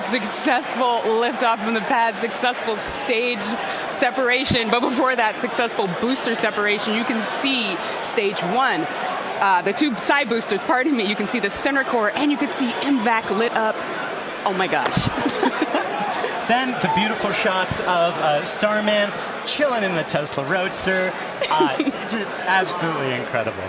Successful liftoff from the pad, successful stage separation. But before that, successful booster separation. You can see stage 1. The two side boosters, pardon me, you can see the center core, and you can see MVAC lit up. Oh my gosh. Then the beautiful shots of Starman chilling in the Tesla Roadster. Just absolutely incredible.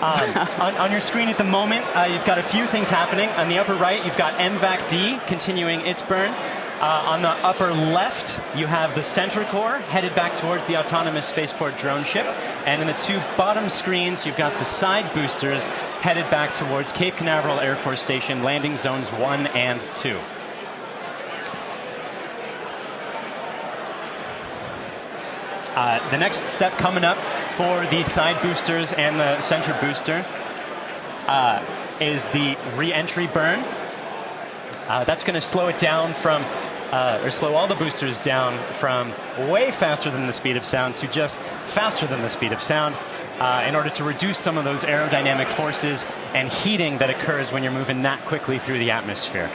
On your screen at the moment, you've got a few things happening. On the upper right, you've got MVAC-D continuing its burn. On the upper left, you have the center core headed back towards the autonomous spaceport drone ship. And in the two bottom screens, you've got the side boosters headed back towards Cape Canaveral Air Force Station, landing zones 1 and 2. The next step coming up for the side boosters and the center booster is the re-entry burn. That's going to slow it down from, or slow all the boosters down from way faster than the speed of sound to just faster than the speed of sound in order to reduce some of those aerodynamic forces and heating that occurs when you're moving that quickly through the atmosphere.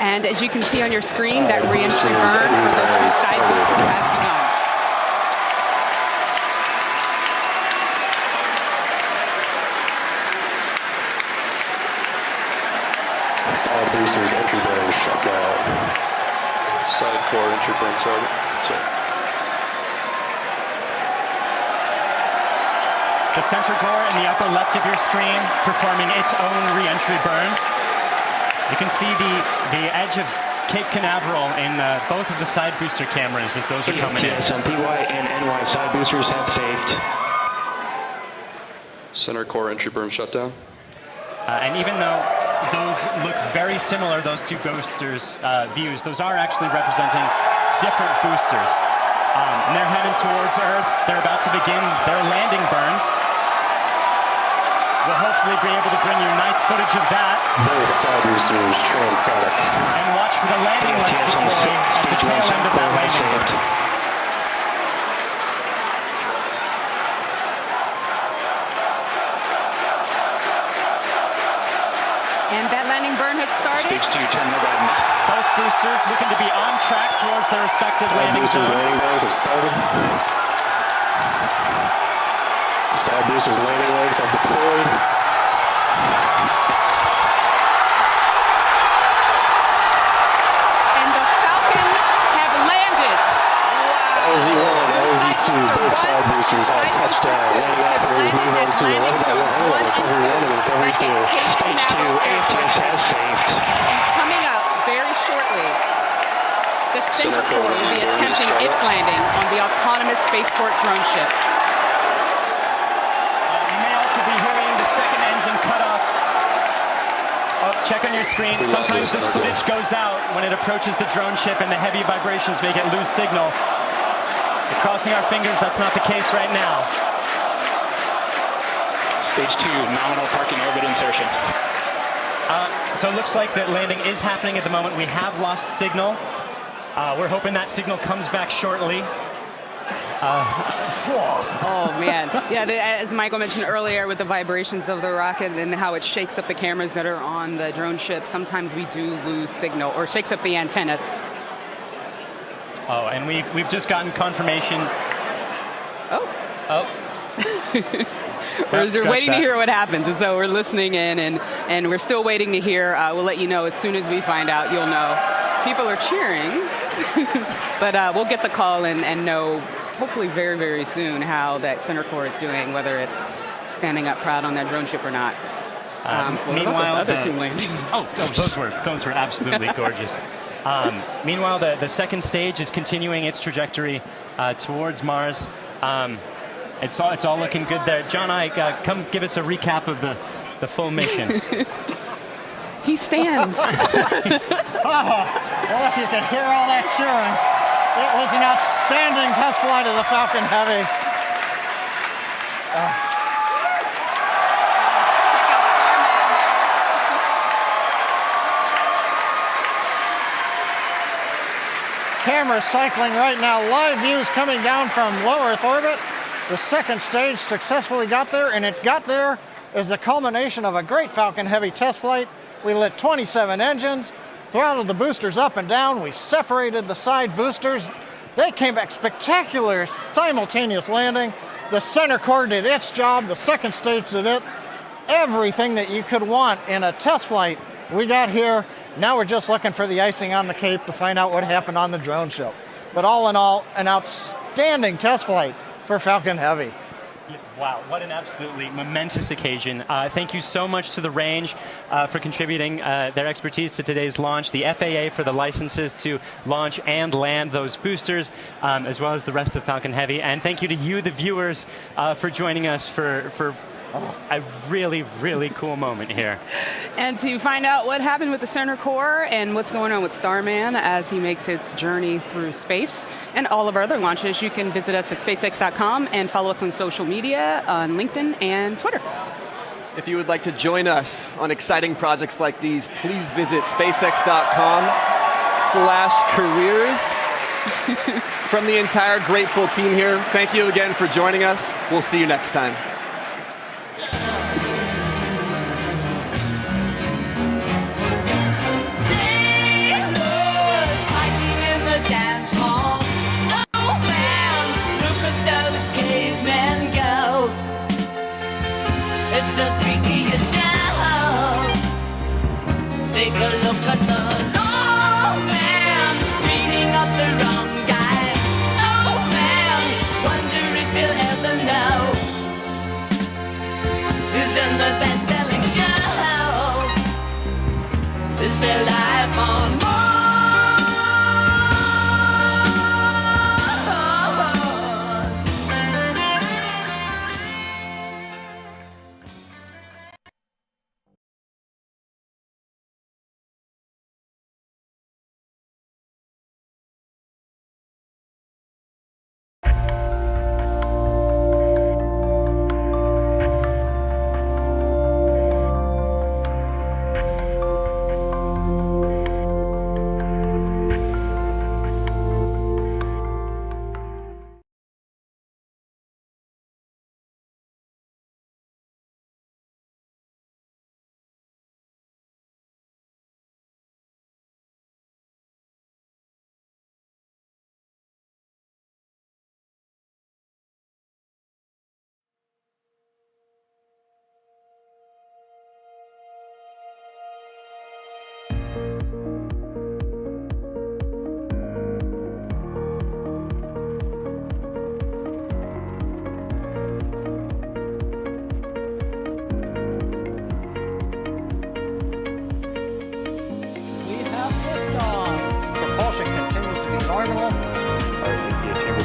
And as you can see on your screen, that re-entry burn for those two side boosters has begun. Side boosters, entry burn, shut down. Side core, entry burn target. The center core in the upper left of your screen performing its own re-entry burn. You can see the edge of Cape Canaveral in both of the side booster cameras as those are coming in. Some PY and NY side boosters have saved. Center core, entry burn, shutdown. And even though those look very similar, those two boosters' views, those are actually representing different boosters. And they're heading towards Earth. They're about to begin their landing burns. We'll hopefully be able to bring you nice footage of that. Both side boosters transonic. And watch for the landing lights deploy at the tail end of that landing burn. And that landing burn has started. Both boosters looking to be on track towards their respective landing zones. Landing burns have started. Side boosters landing legs have deployed. And the Falcons have landed. LZ1, LZ2, both side boosters have touchdown. Landing operators move on to 1 by 1, recovery 1 and recovery 2. And coming up very shortly, the center core will be attempting its landing on the autonomous spaceport drone ship. check on your screen. Sometimes this footage goes out when it approaches the drone ship and the heavy vibrations make it lose signal. We're crossing our fingers that's not the case right now. Stage 2, nominal parking orbit insertion. So it looks like that landing is happening at the moment. We have lost signal. We're hoping that signal comes back shortly. Oh, man. Yeah, as Michael mentioned earlier with the vibrations of the rocket and how it shakes up the cameras that are on the drone ship, sometimes we do lose signal or shakes up the antennas. Oh, and we've just gotten confirmation. Oh. We're waiting to hear what happens, and so we're listening in, and we're still waiting to hear. We'll let you know as soon as we find out. You'll know. People are cheering, but we'll get the call and know hopefully very, very soon how that center core is doing, whether it's standing up proud on that drone ship or not. Meanwhile, other two landings. Those were absolutely gorgeous. Meanwhile, the second stage is continuing its trajectory towards Mars. It's all looking good there. John Ike, come give us a recap of the full mission. He stands. Well, if you could hear all that cheering, it was an outstanding test flight of the Falcon Heavy. Cameras cycling right now. Live views coming down from low Earth orbit. The second stage successfully got there, and it got there as the culmination of a great Falcon Heavy test flight. We lit 27 engines, throttled the boosters up and down. We separated the side boosters. They came back spectacular, simultaneous landing. The center core did its job. The second stage did it. Everything that you could want in a test flight, we got here. Now we're just looking for the icing on the cake to find out what happened on the drone show. But all in all, an outstanding test flight for Falcon Heavy. Wow, what an absolutely momentous occasion. Thank you so much to the range for contributing their expertise to today's launch, the FAA for the licenses to launch and land those boosters, as well as the rest of Falcon Heavy. And thank you to you, the viewers, for joining us for a really, really cool moment here. And to find out what happened with the center core and what's going on with Starman as he makes its journey through space and all of our other launches, you can visit us at SpaceX.com and follow us on social media on LinkedIn and Twitter. If you would like to join us on exciting projects like these, please visit SpaceX.com/careers. From the entire grateful team here, thank you again for joining us. We'll see you next time. Take a look at the old man beating up the wrong guy. Old man, wonder if he'll ever know who's in the best-selling show. Is there life on Mars?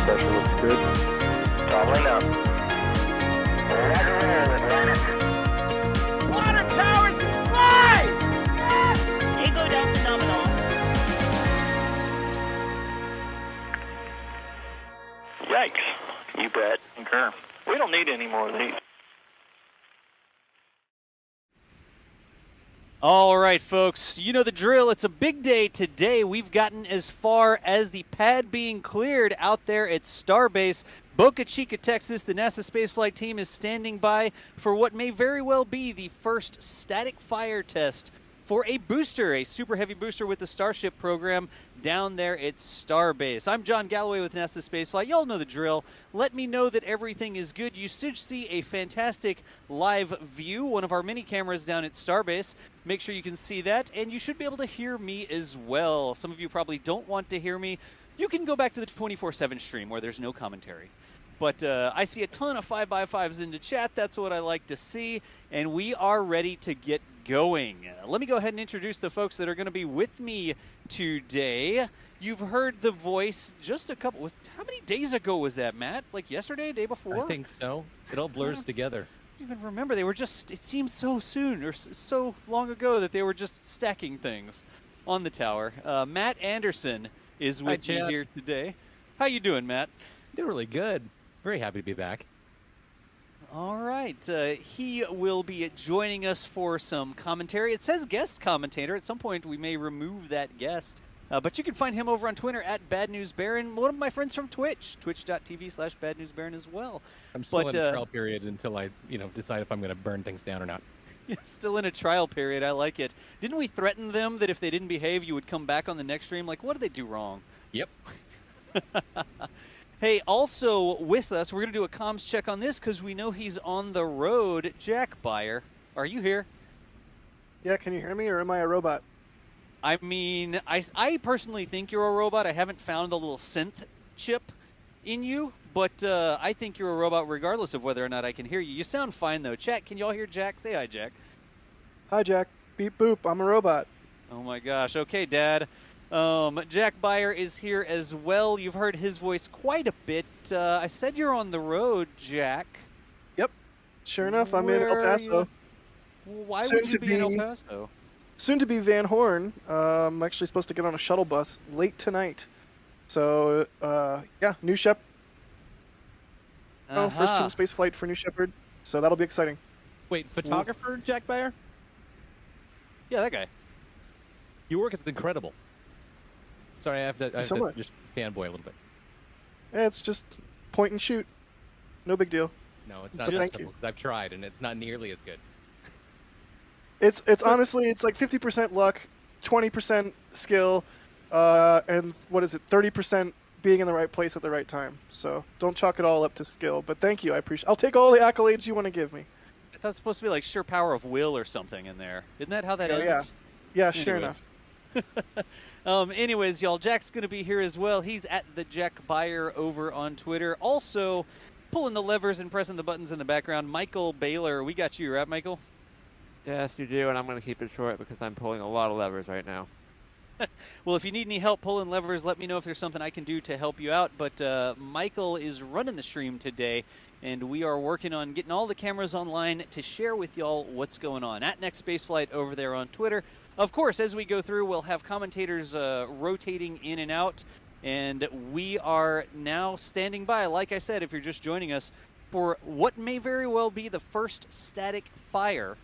Pressure looks good. Throttling up. Water towers, fly! more than 8. All right, folks, you know the drill. It's a big day today. We've gotten as far as the pad being cleared out there at Starbase. Boca Chica, Texas, the NASA spaceflight team is standing by for what may very well be the first static fire test for a booster, a super heavy booster with the Starship program down there at Starbase. I'm John Galloway with NASA Spaceflight. Y'all know the drill. Let me know that everything is good. You should see a fantastic live view, one of our mini cameras down at Starbase. Make sure you can see that, and you should be able to hear me as well. Some of you probably don't want to hear me. You can go back to the 24/7 stream where there's no commentary. But I see a ton of 5x5s in the chat. That's what I like to see. And we are ready to get going. Let me go ahead and introduce the folks that are going to be with me today. You've heard the voice just a couple. How many days ago was that, Matt? Like yesterday, day before? I think so. It all blurs together. I don't even remember. They were just, it seems so soon or so long ago that they were just stacking things on the tower. Matt Anderson is with me here today. How you doing, Matt? Doing really good. Very happy to be back. All right. He will be joining us for some commentary. It says guest commentator. At some point, we may remove that guest. But you can find him over on Twitter at Bad News Baron. One of my friends from Twitch, twitch.tv/badnewsbaron as well. I'm still in a trial period until I, decide if I'm going to burn things down or not. Yeah, still in a trial period. I like it. Didn't we threaten them that if they didn't behave, you would come back on the next stream? Like, what did they do wrong? Yep. Hey, also with us, we're going to do a comms check on this because we know he's on the road. Jack Beyer, are you here? Yeah, can you hear me, or am I a robot? I mean, I personally think you're a robot. I haven't found the little synth chip in you, but I think you're a robot regardless of whether or not I can hear you. You sound fine, though. Chat, can y'all hear Jack? Say hi, Jack. Hi, Jack. Beep boop, I'm a robot. Oh, my gosh. Okay, Dad. Jack Beyer is here as well. You've heard his voice quite a bit. I said you're on the road, Jack. Yep. Sure enough, I'm in El Paso. Why would you be in El Paso? Soon to be Van Horn. I'm actually supposed to get on a shuttle bus late tonight. So, yeah, New Shepard. First team space flight for New Shepard. So that'll be exciting. Wait, photographer Jack Beyer? Yeah, that guy. Your work is incredible. Sorry, I have to just fanboy a little bit. Yeah, it's just point and shoot. No big deal. No, it's not just simple because I've tried and it's not nearly as good. It's honestly, it's like 50% luck, 20% skill, and 30% being in the right place at the right time. So don't chalk it all up to skill. But thank you, I appreciate. I'll take all the accolades you want to give me. I thought it was supposed to be like sheer power of will or something in there. Isn't that how that ends? Yeah, sure enough. Anyways, y'all, Jack's going to be here as well. He's at the Jack Beyer over on Twitter. Also, pulling the levers and pressing the buttons in the background, Michael Baylor. We got you, right, Michael? Yes, you do, and I'm going to keep it short because I'm pulling a lot of levers right now. Well, if you need any help pulling levers, let me know if there's something I can do to help you out. But Michael is running the stream today, and we are working on getting all the cameras online to share with y'all what's going on. At Next Spaceflight over there on Twitter. Of course, as we go through, we'll have commentators rotating in and out, and we are now standing by, like I said, if you're just joining us, for what may very well be the first static fire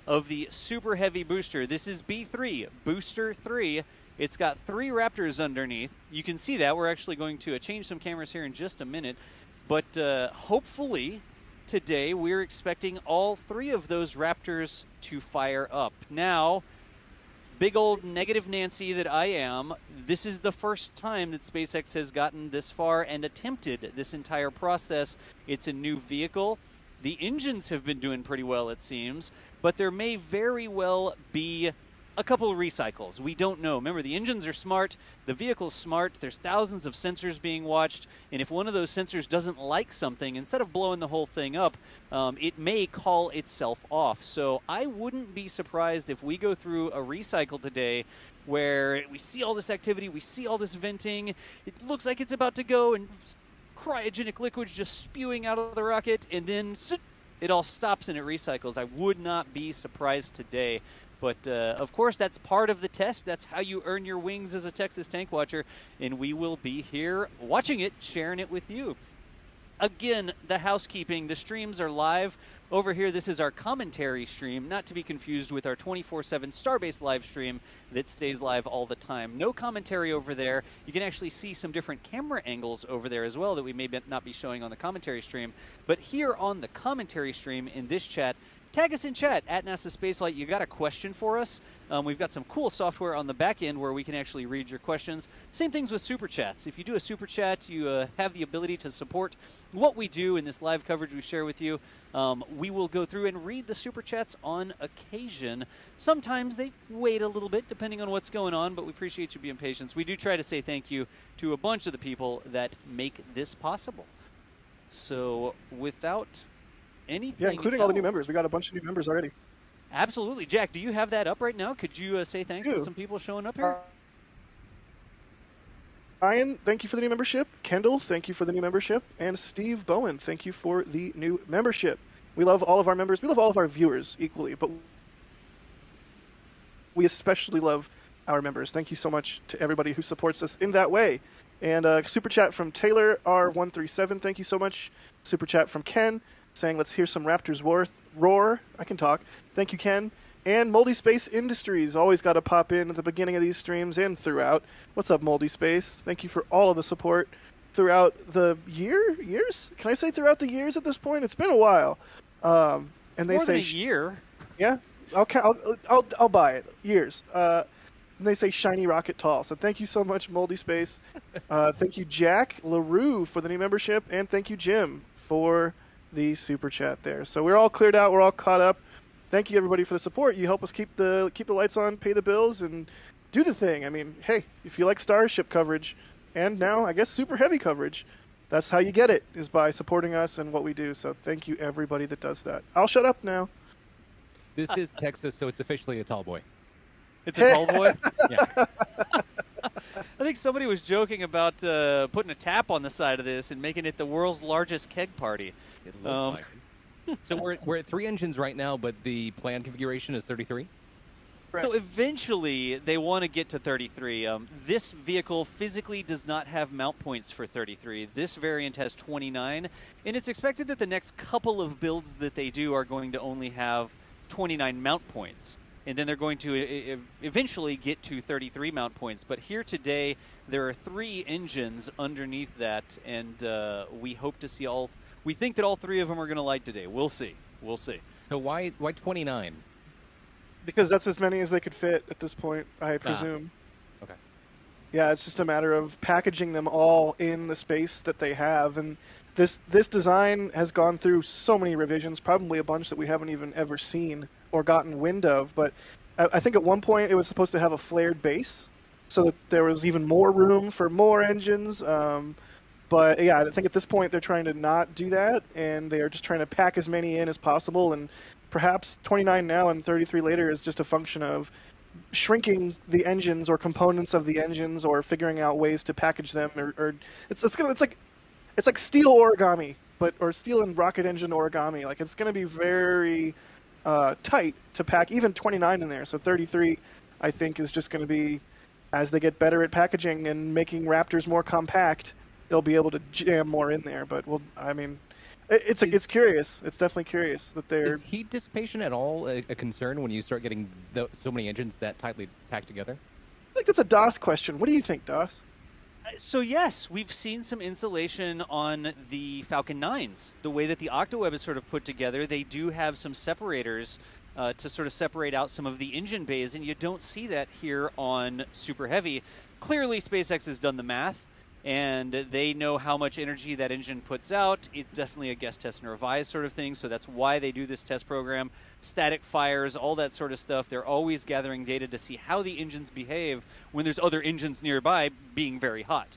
of the Super Heavy booster. This is B3, Booster 3. It's got 3 Raptors underneath. You can see that. We're actually going to change some cameras here in just a minute, but hopefully today we're expecting all 3 of those Raptors to fire up. Now, big old negative Nancy that I am, this is the first time that SpaceX has gotten this far and attempted this entire process. It's a new vehicle. The engines have been doing pretty well, it seems, but there may very well be a couple of recycles. We don't know. Remember, the engines are smart, the vehicle's smart, there's thousands of sensors being watched, and if one of those sensors doesn't like something, instead of blowing the whole thing up, it may call itself off. So I wouldn't be surprised if we go through a recycle today where we see all this activity, we see all this venting, it looks like it's about to go, and cryogenic liquids just spewing out of the rocket, and then it all stops and it recycles. I would not be surprised today. But, of course, that's part of the test. That's how you earn your wings as a Texas Tank Watcher, and we will be here watching it, sharing it with you. again, the housekeeping, the streams are live. Over here, this is our commentary stream, not to be confused with our 24/7 Starbase live stream that stays live all the time. No commentary over there. You can actually see some different camera angles over there as well that we may not be showing on the commentary stream. But here on the commentary stream in this chat, tag us in chat at NASA Spaceflight. You got a question for us? We've got some cool software on the back end where we can actually read your questions. Same things with Super Chats. If you do a Super Chat, you have the ability to support what we do in this live coverage we share with you. We will go through and read the Super Chats on occasion. Sometimes they wait a little bit depending on what's going on, but we appreciate you being patient. We do try to say thank you to a bunch of the people that make this possible. So without anything Yeah, including all the new members. We got a bunch of new members already. Absolutely. Jack, do you have that up right now? Could you say thanks to some people showing up here? Ryan, thank you for the new membership. Kendall, thank you for the new membership. And Steve Bowen, thank you for the new membership. We love all of our members. We love all of our viewers equally, but we especially love our members. Thank you so much to everybody who supports us in that way. And Super Chat from Taylor R137, thank you so much. Super Chat from Ken, saying, let's hear some Raptors roar. I can talk. Thank you, Ken. And Moldy Space Industries, always got to pop in at the beginning of these streams and throughout. What's up, Moldy Space? Thank you for all of the support throughout the years? Can I say throughout the years at this point? It's been a while. And it's they more say than a year. Yeah, I'll buy it. Years. And they say shiny rocket tall. So thank you so much, Moldy Space. Thank you, Jack LaRue, for the new membership, and thank you, Jim, for the super chat there. So we're all cleared out. We're all caught up. Thank you, everybody, for the support. You help us keep the lights on, pay the bills, and do the thing. I mean, hey, if you like Starship coverage, and now I guess Super Heavy coverage, that's how you get it, is by supporting us and what we do. So thank you, everybody that does that. I'll shut up now. This is Texas, so it's officially a tall boy. It's a tall boy? Yeah. I think somebody was joking about putting a tap on the side of this and making it the world's largest keg party. It looks like it. So we're at 3 engines right now, but the planned configuration is 33? So eventually they want to get to 33. This vehicle physically does not have mount points for 33. This variant has 29, and it's expected that the next couple of builds that they do are going to only have 29 mount points. And then they're going to eventually get to 33 mount points. But here today, there are 3 engines underneath that, and we hope to see all. We think that all 3 of them are going to light today. We'll see. We'll see. So why 29? Because that's as many as they could fit at this point, I presume. Okay. Yeah, it's just a matter of packaging them all in the space that they have. And this design has gone through so many revisions, probably a bunch that we haven't even ever seen or gotten wind of. But I think at one point it was supposed to have a flared base so that there was even more room for more engines. But yeah, I think at this point they're trying to not do that, and they are just trying to pack as many in as possible. And perhaps 29 now and 33 later is just a function of shrinking the engines or components of the engines, or figuring out ways to package them. Or it's like steel origami, or steel and rocket engine origami. Like, it's going to be very tight to pack even 29 in there. So 33, I think, is just going to be, as they get better at packaging and making Raptors more compact, they'll be able to jam more in there. But it's curious. It's definitely curious that they're. Is heat dissipation at all a concern when you start getting so many engines that tightly packed together? I think that's a DOS question. What do you think, DOS? So yes, we've seen some insulation on the Falcon 9s. The way that the Octoweb is sort of put together, they do have some separators to sort of separate out some of the engine bays, and you don't see that here on Super Heavy. Clearly, SpaceX has done the math, and they know how much energy that engine puts out. It's definitely a guest test and revise sort of thing, so that's why they do this test program. Static fires, all that sort of stuff. They're always gathering data to see how the engines behave when there's other engines nearby being very hot.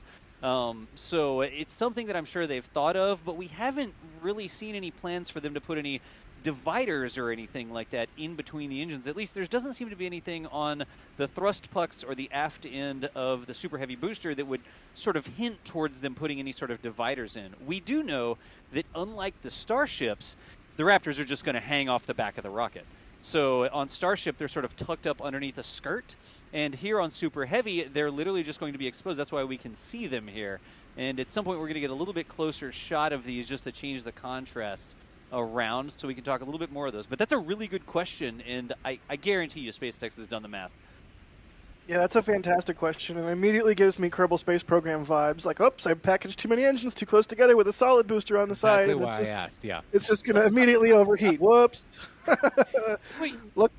So it's something that I'm sure they've thought of, but we haven't really seen any plans for them to put any dividers or anything like that in between the engines. At least there doesn't seem to be anything on the thrust pucks or the aft end of the Super Heavy booster that would sort of hint towards them putting any sort of dividers in. We do know that unlike the Starships, the Raptors are just going to hang off the back of the rocket. So on Starship, they're sort of tucked up underneath a skirt, and here on Super Heavy, they're literally just going to be exposed. That's why we can see them here. And at some point, we're going to get a little bit closer shot of these just to change the contrast around so we can talk a little bit more of those. But that's a really good question, and I guarantee you SpaceX has done the math. Yeah, that's a fantastic question, and it immediately gives me Kerbal Space Program vibes. Like, oops, I packaged too many engines too close together with a solid booster on the side. Exactly And why I asked, yeah. It's just going to immediately overheat. Whoops. Wait, Look,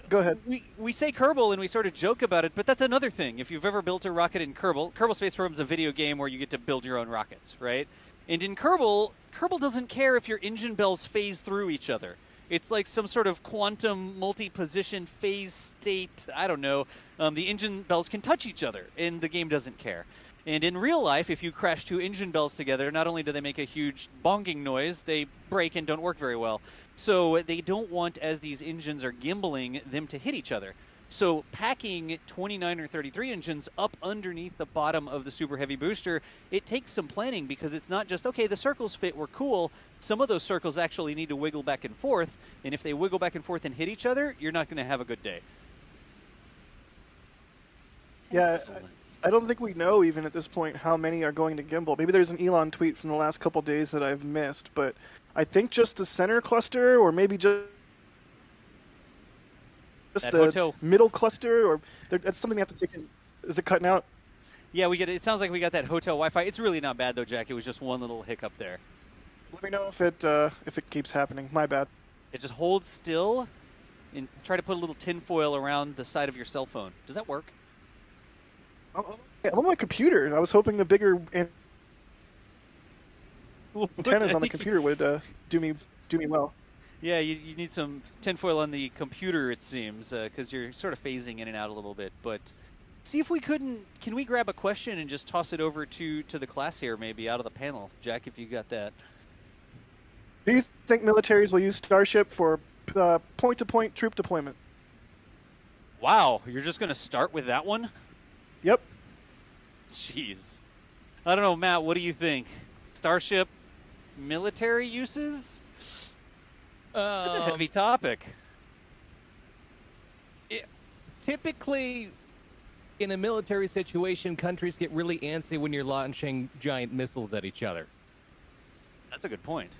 go ahead. We say Kerbal and we sort of joke about it, but that's another thing. If you've ever built a rocket in Kerbal Space Program is a video game where you get to build your own rockets, right? And in Kerbal doesn't care if your engine bells phase through each other. It's like some sort of quantum multi-position phase state. I don't know. The engine bells can touch each other, and the game doesn't care. And in real life, if you crash two engine bells together, not only do they make a huge bonking noise, they break and don't work very well. So they don't want, as these engines are gimbaling, them to hit each other. So packing 29 or 33 engines up underneath the bottom of the Super Heavy booster, it takes some planning because it's not just, okay, the circles fit, we're cool. Some of those circles actually need to wiggle back and forth, and if they wiggle back and forth and hit each other, you're not going to have a good day. Yeah, I don't think we know even at this point how many are going to gimbal. Maybe there's an Elon tweet from the last couple days that I've missed, but I think just the center cluster, or maybe just the middle cluster, or that's something they have to take in. Is it cutting out? Yeah, it sounds like we got that hotel Wi-Fi. It's really not bad though, Jack. It was just one little hiccup there. Let me know if it keeps happening. My bad. It just holds still and try to put a little tinfoil around the side of your cell phone. Does that work? I'm on my computer. I was hoping the bigger antennas on the computer would do me well. Yeah, you need some tinfoil on the computer, it seems, because you're sort of phasing in and out a little bit. But see if can we grab a question and just toss it over to the class here, maybe out of the panel, Jack, if you got that. Do you think militaries will use Starship for point-to-point troop deployment? Wow, you're just going to start with that one? Yep. Jeez. I don't know, Matt, what do you think? Starship military uses? That's a heavy topic. Typically, in a military situation, countries get really antsy when you're launching giant missiles at each other. That's a good point.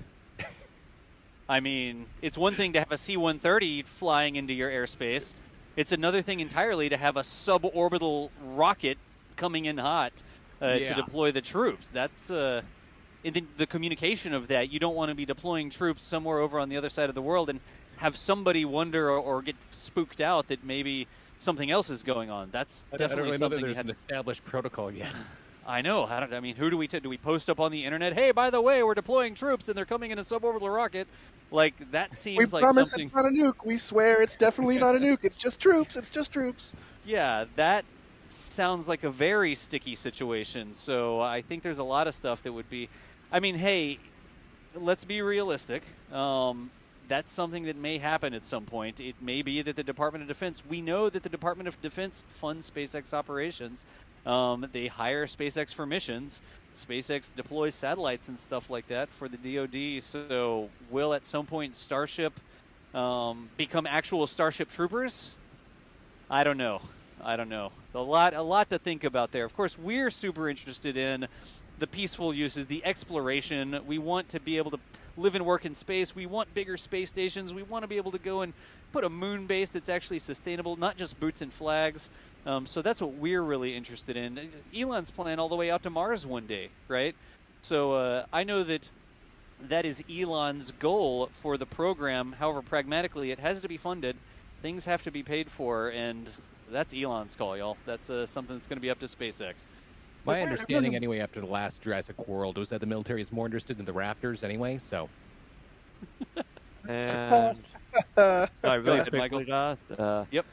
I mean, it's one thing to have a C-130 flying into your airspace. It's another thing entirely to have a suborbital rocket coming in hot to deploy the troops. That's in the communication of that. You don't want to be deploying troops somewhere over on the other side of the world and have somebody wonder or get spooked out that maybe something else is going on. That's definitely I don't really something know that there's an established protocol yet. I know. I mean, who do we do we post up on the internet? Hey, by the way, we're deploying troops and they're coming in a suborbital rocket. Like that seems like promise something. It's not a nuke. We swear it's definitely not a nuke. It's just troops. It's just troops. Yeah, that sounds like a very sticky situation. So I think there's a lot of stuff that would be. I mean, hey, let's be realistic. That's something that may happen at some point. It may be that the Department of Defense. We know that the Department of Defense funds SpaceX operations. They hire SpaceX for missions. SpaceX deploys satellites and stuff like that for the DoD. So will at some point Starship become actual Starship troopers? I don't know. A lot to think about there. Of course, we're super interested in the peaceful uses, the exploration. We want to be able to live and work in space. We want bigger space stations. We want to be able to go and put a moon base that's actually sustainable, not just boots and flags. So that's what we're really interested in. Elon's plan all the way out to Mars one day, right? So I know that is Elon's goal for the program. However, pragmatically, it has to be funded. Things have to be paid for, and that's Elon's call, y'all. That's something that's going to be up to SpaceX. My understanding, anyway, after the last Jurassic World, was that the military is more interested in the Raptors anyway, so. And I really ahead, quickly, Josh. Yep.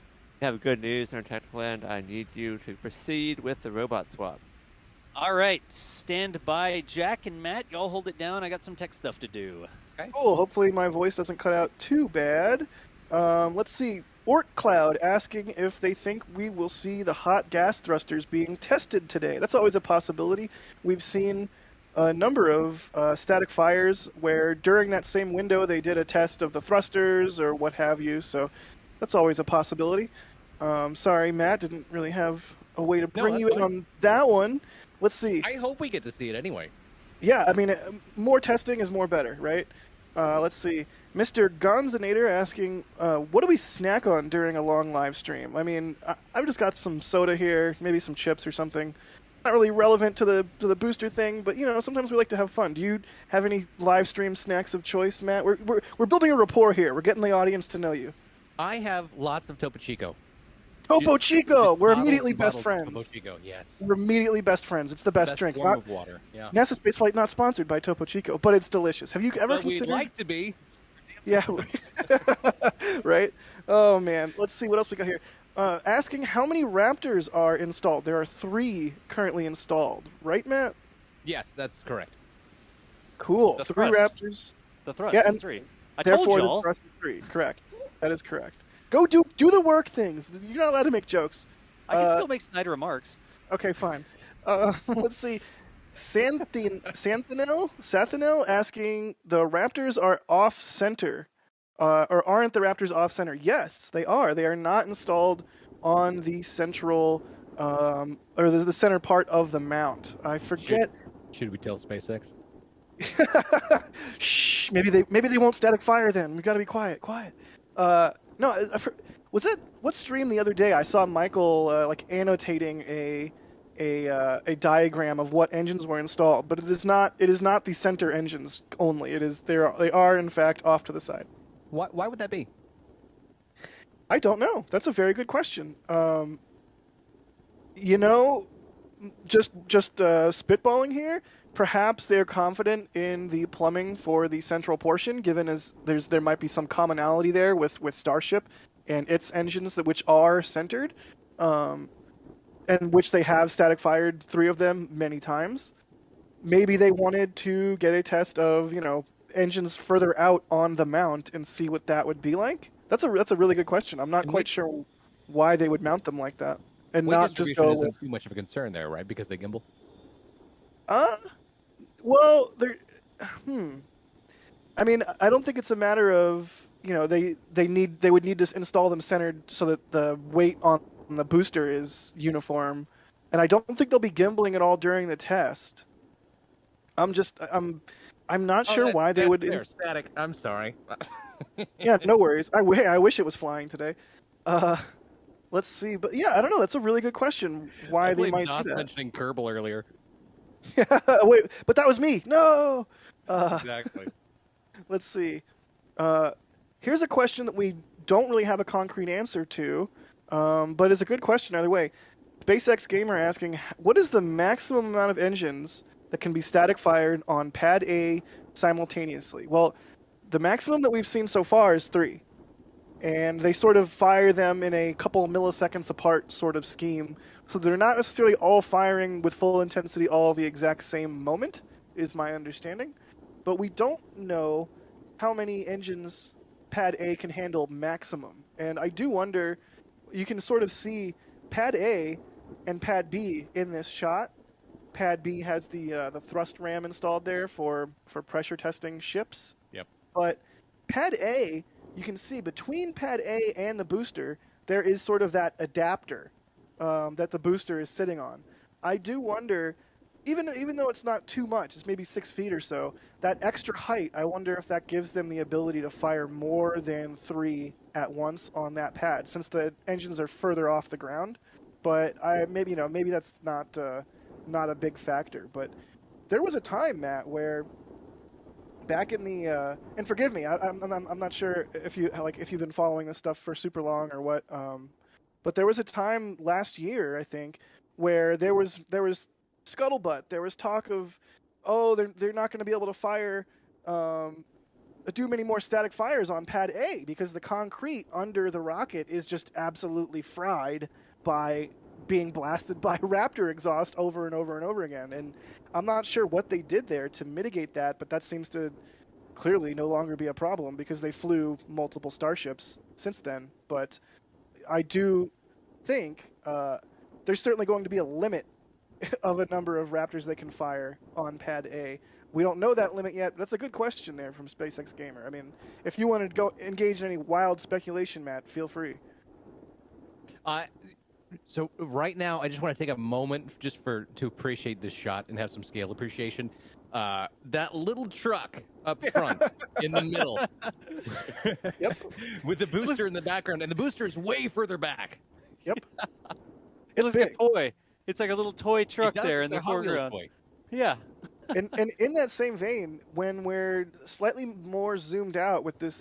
I have good news in our technical end. I need you to proceed with the robot swap. All right. Stand by, Jack and Matt. Y'all hold it down. I got some tech stuff to do. Okay. Cool. Hopefully my voice doesn't cut out too bad. Let's see. Orc Cloud asking if they think we will see the hot gas thrusters being tested today. That's always a possibility. We've seen a number of static fires where during that same window they did a test of the thrusters or what have you, so that's always a possibility. Sorry, Matt, didn't really have a way to bring you in on that one. Let's see. I hope we get to see it anyway. Yeah, I mean, more testing is more better, right? Let's see. Mr. Gonzinator asking, what do we snack on during a long live stream? I mean, I've just got some soda here, maybe some chips or something. Not really relevant to the booster thing, but you know, sometimes we like to have fun. Do you have any live stream snacks of choice, Matt? We're building a rapport here. We're getting the audience to know you. I have lots of Topo Chico. Topo Chico. Just We're bottles immediately and best bottles of friends. Topo Chico, yes. We're immediately best friends. It's the best drink. Form of water. Yeah. NASA Spaceflight not sponsored by Topo Chico, but it's delicious. Have you ever But we'd considered? like to be. Yeah. Right. Oh man. Let's see what else we got here. Asking how many Raptors are installed. There are 3 currently installed, right, Matt? Yes, that's correct. Cool. The 3 thrust. Raptors. The thrust Yeah, is and 3. I told Therefore, y'all. the thrust is 3. Correct. That is correct. Go do the work things. You're not allowed to make jokes. I can still make snide remarks. Okay, fine. Let's see. Sathinel asking, the Raptors are off-center. Or aren't the Raptors off-center? Yes, they are. They are not installed on the central, or the center part of the mount. I forget. Should we tell SpaceX? Shh. Maybe they won't static fire then. We got to be quiet. Quiet. No, was it what stream the other day? I saw Michael like annotating a diagram of what engines were installed, but it is not the center engines only. They are in fact off to the side. Why would that be? I don't know. That's a very good question. You know, just spitballing here. Perhaps they're confident in the plumbing for the central portion, given as there might be some commonality there with Starship and its engines which are centered, and which they have static fired 3 of them many times. Maybe they wanted to get a test of engines further out on the mount and see what that would be like. That's a really good question. I'm not quite sure why they would mount them like that and not just go isn't with. too much of a concern there, right? Because they gimbal. Well, I mean, I don't think it's a matter of they would need to install them centered so that the weight on the booster is uniform, and I don't think they'll be gimbling at all during the test. I'm not sure why they would. They're static. I'm sorry. Yeah, no worries. I wish it was flying today. Let's see, but yeah, I don't know. That's a really good question. Why they might do that? Mentioning Kerbal earlier. Yeah, wait, but that was me. No. Exactly. Let's see. Here's a question that we don't really have a concrete answer to, but it's a good question either way. SpaceX Gamer asking, what is the maximum amount of engines that can be static fired on Pad A simultaneously? Well, the maximum that we've seen so far is 3. And they sort of fire them in a couple milliseconds apart sort of scheme. So they're not necessarily all firing with full intensity all the exact same moment, is my understanding. But we don't know how many engines Pad A can handle maximum. And I do wonder, you can sort of see Pad A and Pad B in this shot. Pad B has the thrust ram installed there for pressure testing ships. Yep. But Pad A, you can see between Pad A and the booster, there is sort of that adapter that the booster is sitting on. I do wonder, even though it's not too much, it's maybe 6 feet or so, that extra height, I wonder if that gives them the ability to fire more than 3 at once on that pad, since the engines are further off the ground. But maybe that's not a big factor. But there was a time, Matt, where back in the and forgive me, I'm not sure if you've been following this stuff for super long or what. But there was a time last year, I think, where there was scuttlebutt. There was talk of, they're not going to be able to fire, do many more static fires on Pad A because the concrete under the rocket is just absolutely fried by being blasted by Raptor exhaust over and over and over again. And I'm not sure what they did there to mitigate that, but that seems to clearly no longer be a problem because they flew multiple Starships since then. But I do think there's certainly going to be a limit of a number of Raptors they can fire on Pad A. We don't know that limit yet, but that's a good question there from SpaceX Gamer. I mean, if you want to go engage in any wild speculation, Matt, feel free. So right now, I just want to take a moment just to appreciate this shot and have some scale appreciation. That little truck up front in the middle. Yep. With the booster in the background, and the booster is way further back. Yep. It looks like a toy. It's like a little toy truck does, there it's in a the Hot Wheels foreground. toy. Yeah. And in that same vein, when we're slightly more zoomed out with this